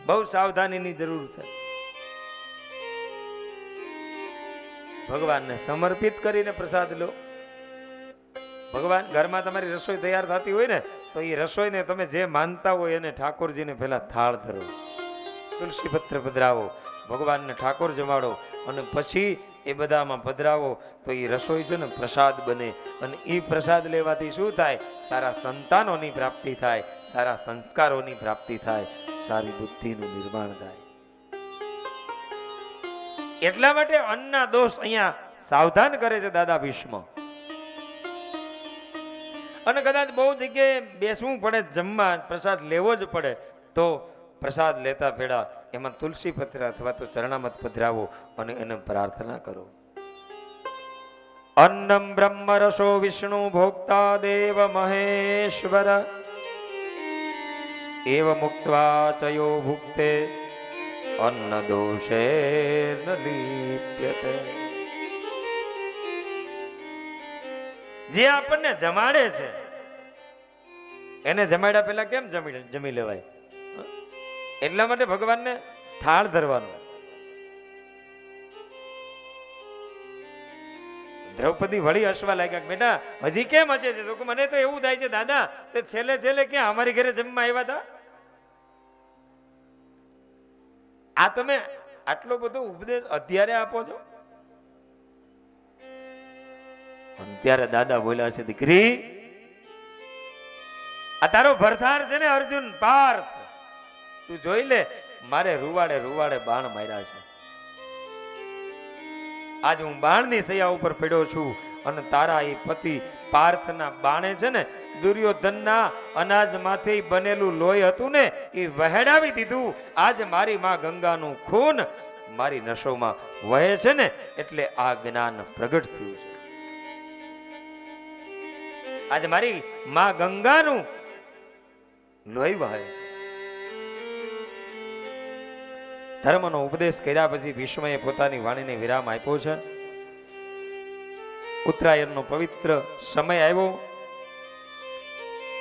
બહુ સાવધાનીની જરૂર છે. ભગવાનને સમર્પિત કરીને પ્રસાદ લો. ભગવાન ઘરમાં તમારી રસોઈ તૈયાર થતી હોય ને તો એ રસોઈને તમે જે માનતા હોય એને ઠાકોરજીને પહેલા થાળ ધરો, તુલસી પત્ર પધરાવો, ભગવાનને ઠાકોર જમાડો અને પછી એ બધામાં પધરાવો તો એ રસોઈ છે ને પ્રસાદ બને. અને એ પ્રસાદ લેવાથી શું થાય? સારા સંતાનોની પ્રાપ્તિ થાય, સારા સંસ્કારોની પ્રાપ્તિ થાય, સારી બુદ્ધિનું નિર્માણ થાય. એટલા માટે અન્નના દોષ અહીંયા સાવધાન કરે છે દાદા ભીષ્મ. અને કદાચ બહુ જગ્યાએ બેસવું પડે, જમવા પ્રસાદ લેવો જ પડે તો પ્રસાદ લેતા પેડા એમાં તુલસી પત્ર અથવા તો ચરણામત પધરાવો અને એને પ્રાર્થના કરો. અન્નમ બ્રહ્મ રસો વિષ્ણુ ભોક્તા દેવ મહેશ્વર એવ મુક્ત્વા ચયો ભુક્તે અન્ન દોષે ન લીપ્યતે. જે આપણને જમાડે છે એને જમાડ્યા પહેલા કેમ જમી લેવાય? એટલા માટે ભગવાનને થાળ ધરવાનો. દ્રૌપદી વળી હસવા લાગ્યા, બેટા હજી કેમ હશે છે? તો મને તો એવું થાય છે દાદા તે છેલ્લે છેલ્લે ક્યાં અમારી ઘરે જમવા આવ્યા હતા? આ તમે આટલો બધો ઉપદેશ અત્યારે આપો છો? ત્યારે દાદા બોલ્યા છે, દીકરી આ તારો ભરથાર છે ને અર્જુન પાર્થ, તું જોઈ લે મારે રૂવાડે રૂવાડે બાણ માર્યા છે. આજ હું બાણની સૈયા ઉપર પડ્યો છું અને તારા એ પતિ પાર્થના બાણે છે ને દુર્યોધનના અનાજમાંથી બનેલું લોહી હતું ને એ વહેડાવી દીધું. આજ મારી માં ગંગાનું ખૂન મારી નસોમાં વહે છે ને એટલે આ જ્ઞાન પ્રગટ થયું છે. આજ મારી માં ગંગાનું લોહી વહે છે. ધર્મનો ઉપદેશ કર્યા પછી ભીષ્મએ પોતાની વાણીને વિરામ આપ્યો છે. ઉત્તરાયણનો પવિત્ર સમય આવ્યો.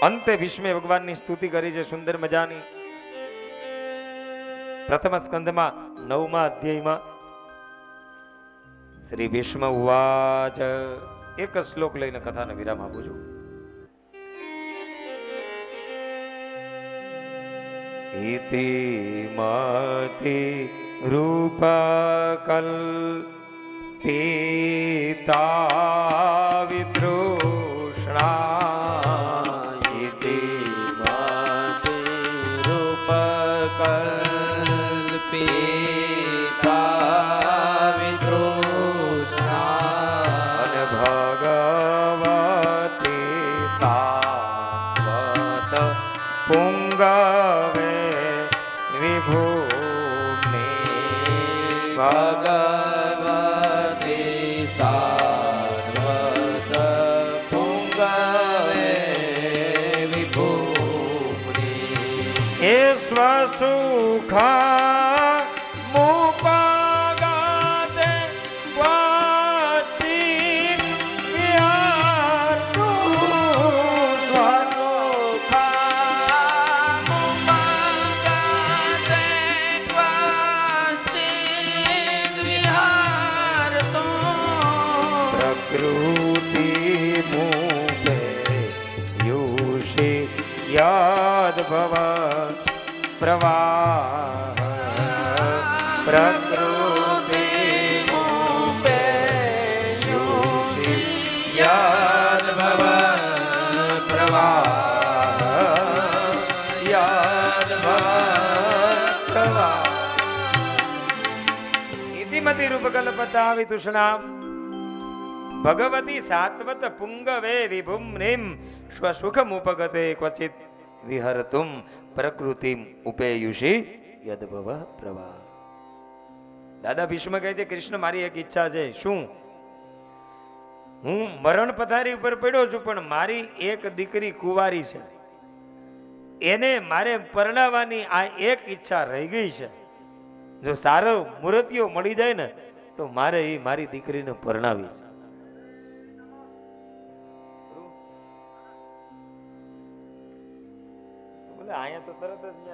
અંતે ભીષ્મે ભગવાનની સ્તુતિ કરી છે સુંદર મજાની. પ્રથમ સ્કંદમાં 9મા અધ્યાયમાં શ્રી ભીષ્મ ઉવાચ. એક શ્લોક લઈને કથાને વિરામ આપું છું. ઇતિ મતિ રૂપકલ્પિતા વિતૃષ્ણા. ઇતિ મતિ રૂપકલ્પિતા વિતૃષ્ણા. અને ભગવતી સાવત પુંગવે વિભૂને. ભગવતી શાશ્વત પુંગવે વિભૂની. એ સ્વસુખા મુપગાતે વાતી ભવ પ્રવાહ પ્રકૃતિ યાદ ભવ પ્રવાહ યાદ ભવ પ્રવાહ ઇતિમતિ રૂપકલ્પતા તુષ્ણા ભગવતી સાત્વત પુંગવે વિભુમ્નિમ સ્વસુખમુપગતે ક્વચિત વિહરતુમ પ્રકૃતિમ ઉપેયુષી યદભવ પ્રવાહ. દાદા ભીષ્મ કહે છે, કૃષ્ણ મારી એક ઈચ્છા છે. શું? હું મરણ પથારી ઉપર પડ્યો છું, પણ મારી એક દીકરી કુંવારી છે, એને મારે પરણાવવાની આ એક ઈચ્છા રહી ગઈ છે. જો સારો મૂર્તિઓ મળી જાય ને તો મારે એ મારી દીકરીને પરણાવી છે. બોલે અહીંયા તો તરત જ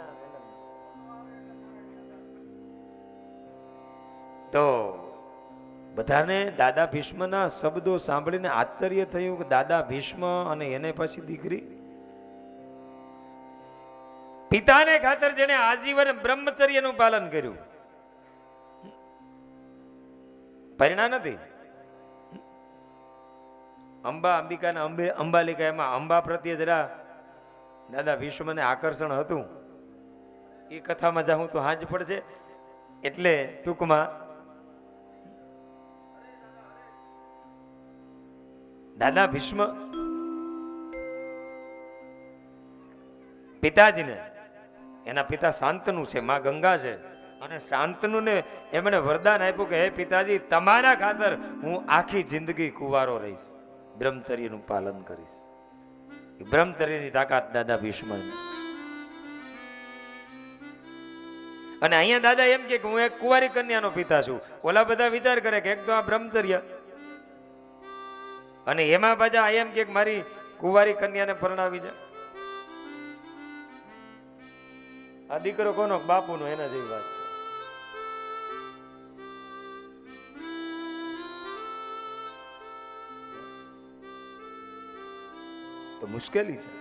તો બધાને દાદા ભીષ્મના શબ્દો સાંભળીને આશ્ચર્ય થયું કે દાદા ભીષ્મ અને એને પછી દીકરી. પિતાને ખાતર જેને આજીવન બ્રહ્મચર્યનું પાલન કર્યું, પરિણામ નથી. અંબા અંબિકા અંબાલિકા એમાં અંબા પ્રત્યે જરા દાદા ભીષ્મને આકર્ષણ હતું. એ કથામાં જાઉં તો હાજ પડશે. એટલે ટૂંકમાં દાદા ભીષ્મ પિતાજીને, એના પિતા શાંતનુ છે, માં ગંગા છે, અને શાંતનુ ને એમણે વરદાન આપ્યું કે હે પિતાજી, તમારા ખાતર હું આખી જિંદગી કુંવારો રહીશ, બ્રહ્મચર્યનું પાલન કરીશ. બ્રહ્મચર્યની તાકાત દાદા ભીષ્મ. અને અહીંયા દાદા એમ કે હું એક કુંવારી કન્યાનો પિતા છું. ઓલા બધા વિચાર કરે કે એક તો આ બ્રહ્મચર્ય, અને એમાં પાછા એમ કે મારી કુંવારી કન્યાને પરણાવી જાય. આ દીકરો કોનો? બાપુનો. એના જેવી વાત. તો મુશ્કેલી છે.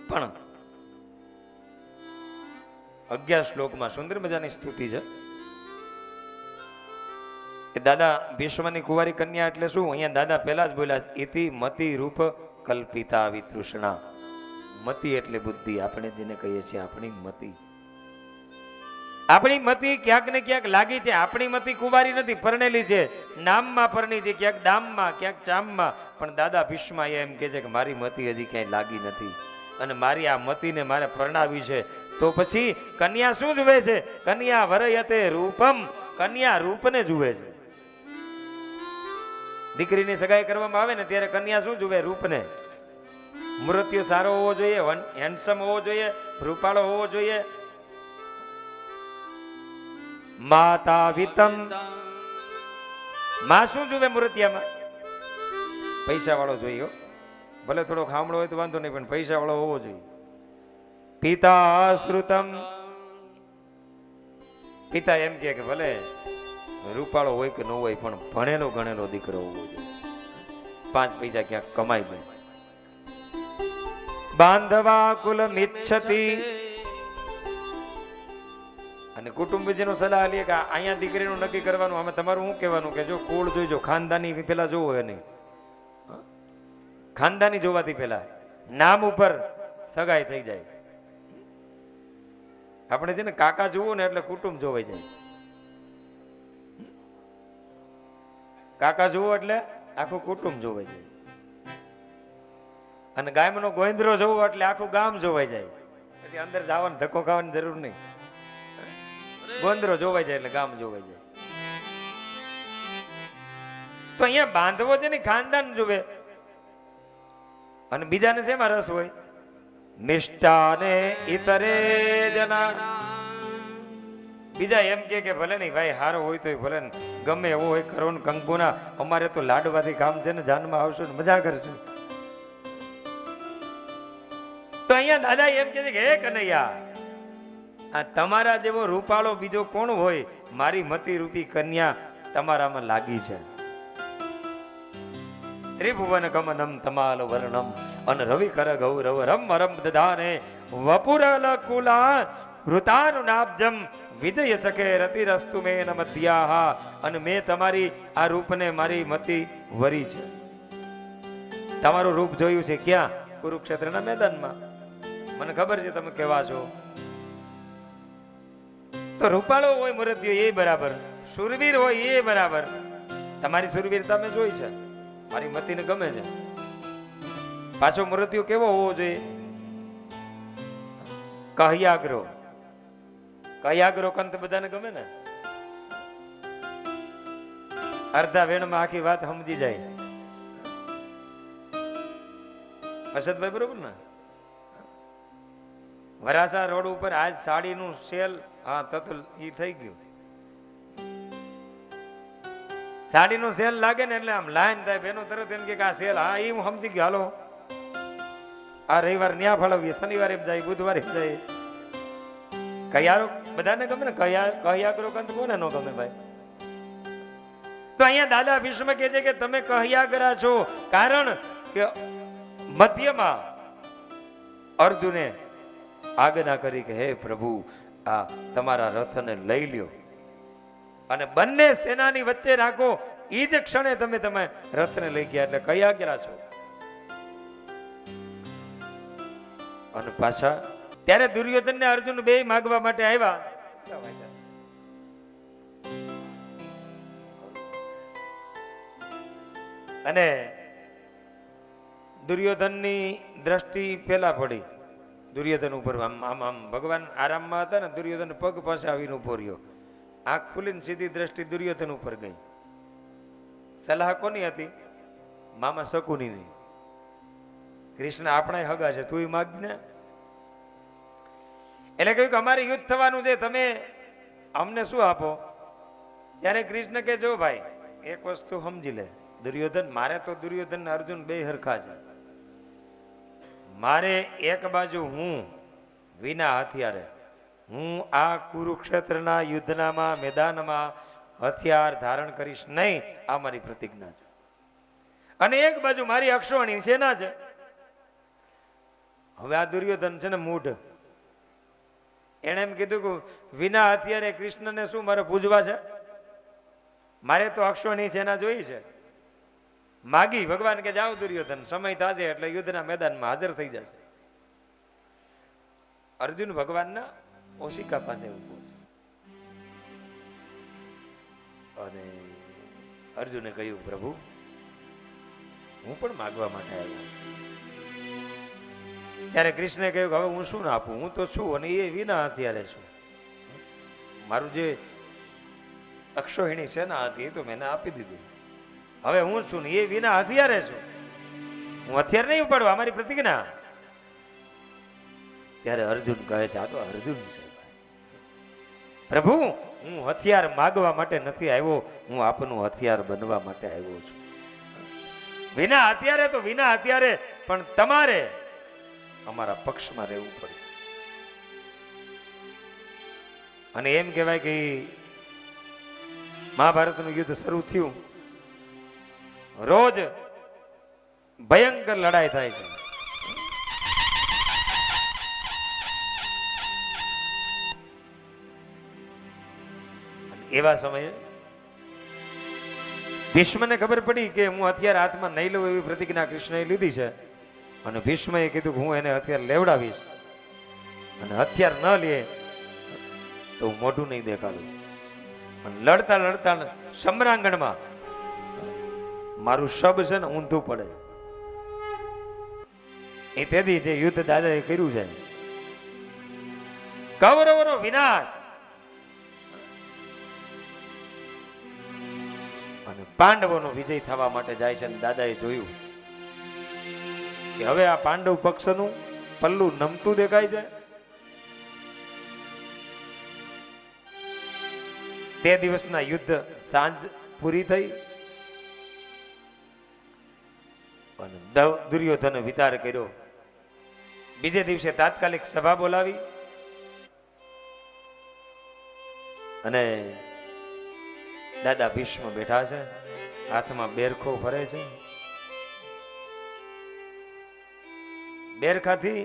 પણ 11 શ્લોકમાં સુંદર મજાની સ્તુતિ છે કે દાદા ભીષ્મની કુંવારી કન્યા એટલે શું? અહીંયા દાદા પહેલા જ બોલ્યા, ઇતિ મતિ રૂપ કલ્પિતા વિતૃષ્ણા. મતિ એટલે બુદ્ધિ, આપણે જેને કહીએ છીએ આપણી મતિ. આપણી મતિ ક્યાંક ને ક્યાંક લાગી છે. આપણી મતિ કુંવારી નથી, પરણેલી છે, નામમાં પરણી છે, ક્યાંક દામમાં ક્યાંક ચામમાં. પણ દાદા ભીષ્મ એમ કે છે કે મારી મતિ હજી ક્યાંય લાગી નથી, અને મારી આ મતિને મારે પરણાવી છે. તો પછી કન્યા શું જુએ છે? કન્યા વરયતે રૂપમ. કન્યા રૂપને જુએ છે. દીકરીની સગાઈ કરવામાં આવે ને ત્યારે કન્યા શું જુએ? રૂપને. મૂર્તિઓ સારો હોવો જોઈએ, હેન્ડસમ હોવો જોઈએ, રૂપાળો હોવો જોઈએ. માતા વિતમ. માં શું જુએ મૂર્તિયામાં? પૈસા વાળો જોઈએ. ભલે થોડો ખામડો હોય તો વાંધો નહીં, પણ પૈસા વાળો હોવો જોઈએ. પિતા શ્રુતમ. પિતા એમ કે ભલે રૂપાળો હોય કે ન હોય, પણ ભણેલો ગણેલો દીકરો હોવો જોઈએ, 5 પૈસા ક્યાંક કમાઈ જાય. બાંધવા કુલ મિચ્છતિ. અને કુટુંબીજીનો સલાહ લે કે અહીંયા દીકરીનું નક્કી કરવાનું. આમાં તમારું શું કહેવાનું કે જો કુળ જોઈજો, ખાનદાની પેલા જોવો. નહીં, ખાનદાની જોવાથી પેલા નામ ઉપર સગાઈ થઈ જાય. આપણે છે ને કાકા જોવું ને એટલે કુટુંબ જોવાઈ જાય. કાકા જોવો એટલે આખું કુટુંબ જોવાઈ જાય. અને ગાયનો ગોવિંદરો જોવો એટલે આખું ગામ જોવાઈ જાય. પછી અંદર જવાનું ધક્કો ખાવાની જરૂર નહીં. ગોવિંદરો જોવાઈ જાય એટલે ગામ જોવાઈ જાય. તો અહીંયા બાંધવો છે ને ખાનદાન જોવે. અને બીજાને શેમાં રસ હોય? નિષ્ઠાને ઇતરે જના. બીજા એમ કે ભલે નહીં ભાઈ, હારો હોય તો ભલે ગમે એવો હોય કરો ને કંકુના, અમારે તો લાડવાથી કામ છે ને, જાનમાં આવશું ને મજા કરશું. તો અહીંયા દાદા એમ કે છે કે હે કનૈયા, આ તમારા જેવો રૂપાળો બીજો કોણ હોય? મારી મતિ રૂપી કન્યા તમારામાં લાગી છે. ત્રિભુવન ગમનમ તમાલ વર્ણમ અન રવિ કર ગૌરવ રમ રમ દધાને વપુરલ કુલા વૃતાનુનાબ્જમ વિજય સકે રતિરસ્તુ મે મધ્યાહા. અને મેં તમારી આ રૂપને મારી મતિ વરી છે. તમારું રૂપ જોયું છે ક્યાં? કુરુક્ષેત્રના મેદાનમાં. મને ખબર છે તમે કેવા છો. તો રૂપાળો હોય મૂર્તિઓ એ બરાબર, સુરવીર હોય એ બરાબર. તમારી સુરવીરતા મેં જોઈ છે, મારી મતીને ગમે છે. પાછો મૂર્તિઓ કેવો હોવો જોઈએ? કહ્યાગ્રો. કહ્યાગ્રો કંત બધાને ગમે ને. અડધા વેણમાં આખી વાત સમજી જાય. અશદભાઈ બરોબર ને? વરાસા રોડ ઉપર આજ સાડીનું સેલ, હા તત ઈ થઈ ગયું. સાડીનું સેલ લાગે ને એટલે આમ લાઈન થાય. બેનો તરત એમ કે આ સેલ, હા એ હું સમજી ગયો. હાલો આ રવિવાર ન્યા ફળવીએ, શનિવારે જાય, બુધવારે જાય. કયારો બધાને ગમે ને. કહ્યાગ્રો કંત કોને નો ગમે ભાઈ? તો અહીંયા દાદા ભીષ્મ કહે છે કે તમે કહ્યાગ્રા છો, કારણ કે મધ્યમાં અર્જુને આજ્ઞા કરી કે હે પ્રભુ, આ તમારા રથને લઈ લ્યો અને બંને સેનાની વચ્ચે રાખો. એ જ ક્ષણે તમે રથને લઈ ગયા, એટલે કહ્યાગ્રા છો. અને પાછા ત્યારે દુર્યોધન ને અર્જુન બે માગવા માટે આવ્યા. અને દુર્યોધનની દ્રષ્ટિ પેલા પડી દુર્યોધન ઉપર. આમ આમ આમ ભગવાન આરામમાં હતા ને, દુર્યોધન પગ પાસે આવીને ઉભો રહ્યો. આંખ ખુલીને સીધી દ્રષ્ટિ દુર્યોધન ઉપર ગઈ. સલાહ કોની હતી? મામા શકુનીની. કૃષ્ણ આપણા હગા છે, તું માગ ને. એટલે કહ્યું કે અમારે યુદ્ધ થવાનું છે, તમે અમને શું આપો? ત્યારે કૃષ્ણ કે જો ભાઈ એક વસ્તુ સમજી લે, દુર્યોધન, મારે તો દુર્યોધન ને અર્જુન બે હરખા છે. મારે એક બાજુ હું વિના હથિયારે હું આ કુરુક્ષેત્રના યુદ્ધનામાં મેદાનમાં હથિયાર ધારણ કરીશ નહીં, આ મારી પ્રતિજ્ઞા છે. અને એક બાજુ મારી અક્ષોણી સેના છે. હવે આ દુર્યોધન છે ને મૂઢ, એને એમ કીધું કે વિના હથિયારે કૃષ્ણને શું મારે પૂજવા છે? મારે તો અક્ષોણી સેના જોઈ છે. માગી ભગવાન કે જાઓ દુર્યોધન, સમય થાશે એટલે યુદ્ધના મેદાનમાં હાજર થઈ જશે. અર્જુન ભગવાનના ઓશિકા પાસે ઉભો છે. અને અર્જુને કહ્યું પ્રભુ, હું પણ માગવા માટે આવ્યો. ત્યારે કૃષ્ણે કહ્યું કે હવે હું શું ના આપું? હું તો છું અને એ વિના હથિયારે છું. મારું જે અક્ષોહિણી સેના હતી એ તો મેં આપી દીધી. હવે હું છું ને એ વિના હથિયારે છું. હું હથિયાર નહીં ઉપાડવા, અમારી પ્રતિજ્ઞા. ત્યારે અર્જુન કહે છે, આ તો અર્જુન છે પ્રભુ, હું હથિયાર માગવા માટે નથી આવ્યો, હું આપનું હથિયાર બનવા માટે આવ્યો છું. વિના હથિયારે તો વિના હથિયારે, પણ તમારે અમારા પક્ષમાં રહેવું પડે. અને એમ કહેવાય કે મહાભારતનું યુદ્ધ શરૂ થયું, રોજ ભયંકર લડાઈ થાય છે. એવા સમયે ભીષ્મને ખબર પડી કે હું હથિયાર હાથમાં નહીં લઉં એવી પ્રતિજ્ઞા કૃષ્ણએ લીધી છે. અને ભીષ્મએ કીધું કે હું એને હથિયાર લેવડાવીશ, અને હથિયાર ન લે તો હું મોઢું નહીં દેખાડું. અને લડતા લડતા સમરાંગણમાં મારું શબ છે ને ઊંધું પડે. એ તેથી જે યુદ્ધ દાદાએ કર્યું છે, કૌરવોનો વિનાશ અને પાંડવોનો વિજય થવા માટે જાય છે. દાદાએ જોયું કે હવે આ પાંડવ પક્ષનું પલ્લું નમતું દેખાય છે. તે દિવસના યુદ્ધ સાંજ પૂરી થઈ અને દુર્યોધને વિચાર કર્યો. બીજે દિવસે તાત્કાલિક સભા બોલાવી અને દાદા ભીષ્મ બેઠા છે, હાથમાં બેરખો ફરે છે. બેરખાથી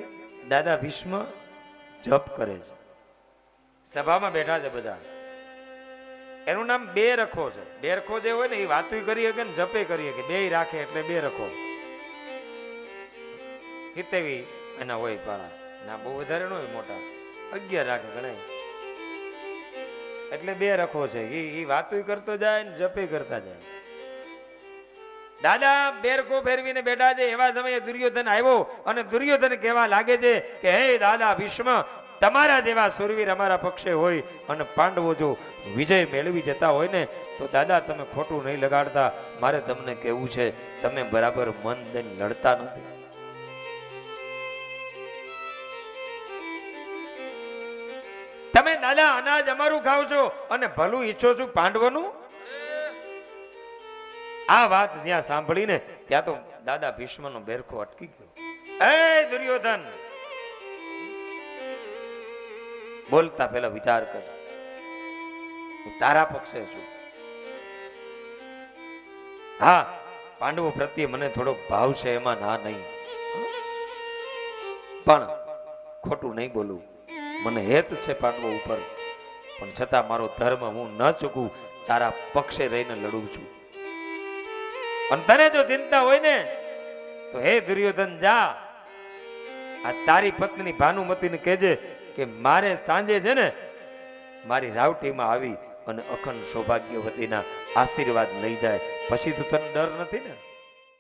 દાદા ભીષ્મ જપ કરે છે. સભામાં બેઠા છે બધા. એનું નામ બે રખો છે. બે રખો જે હોય ને એ વાતું કરી શકે ને જપે કરી શકે, બે રાખે એટલે બે રખો. કિતેવી એના હોય પારા ના, બહુ વધારે ન હોય, મોટા 11 રાખે ગણાય. એટલે બે રખો છે. એ વાતું કરતો જાય ને જપે કરતા જાય. દાદા બેરકો ફેરવીને બેઠા છે. એવા સમયે દુર્યોધન આવ્યો અને દુર્યોધન કહેવા લાગે છે કે હે દાદા ભીષ્મ, તમારા જેવા સુરવીર અમારા પક્ષે હોય અને પાંડવો જો વિજય મેળવી જતા હોય ને તો દાદા તમે ખોટું નહીં લગાડતા. મારે તમને કહેવું છે, તમે બરાબર મન દઈને લડતા નથી. તમે દાદા અનાજ અમારું ખાવ છો અને ભલું ઈચ્છો છો પાંડવોનું. આ વાત જ્યાં સાંભળીને ત્યાં તો દાદા ભીષ્મનો બેરખો અટકી ગયો. એ દુર્યોધન, બોલતા પહેલા વિચાર કર, હું તારા પક્ષે છું. હા, પાંડવો પ્રત્યે મને થોડોક ભાવ છે, એમાં ના નહીં, પણ ખોટું નહીં બોલું. મને હેત છે પાંડવો ઉપર, પણ છતાં મારો ધર્મ હું ન ચૂકું, તારા પક્ષે રહીને લડું છું. અને તને જો ચિંતા હોય ને તો હે દુર્યોધન, જા આ તારી પત્ની ભાનુમતીને કહેજે કે મારે સાંજે છે ને મારી રાવટીમાં આવી અને અખંડ સૌભાગ્યવતીના આશીર્વાદ લઈ જાય. પછી તો તને ડર નથી ને?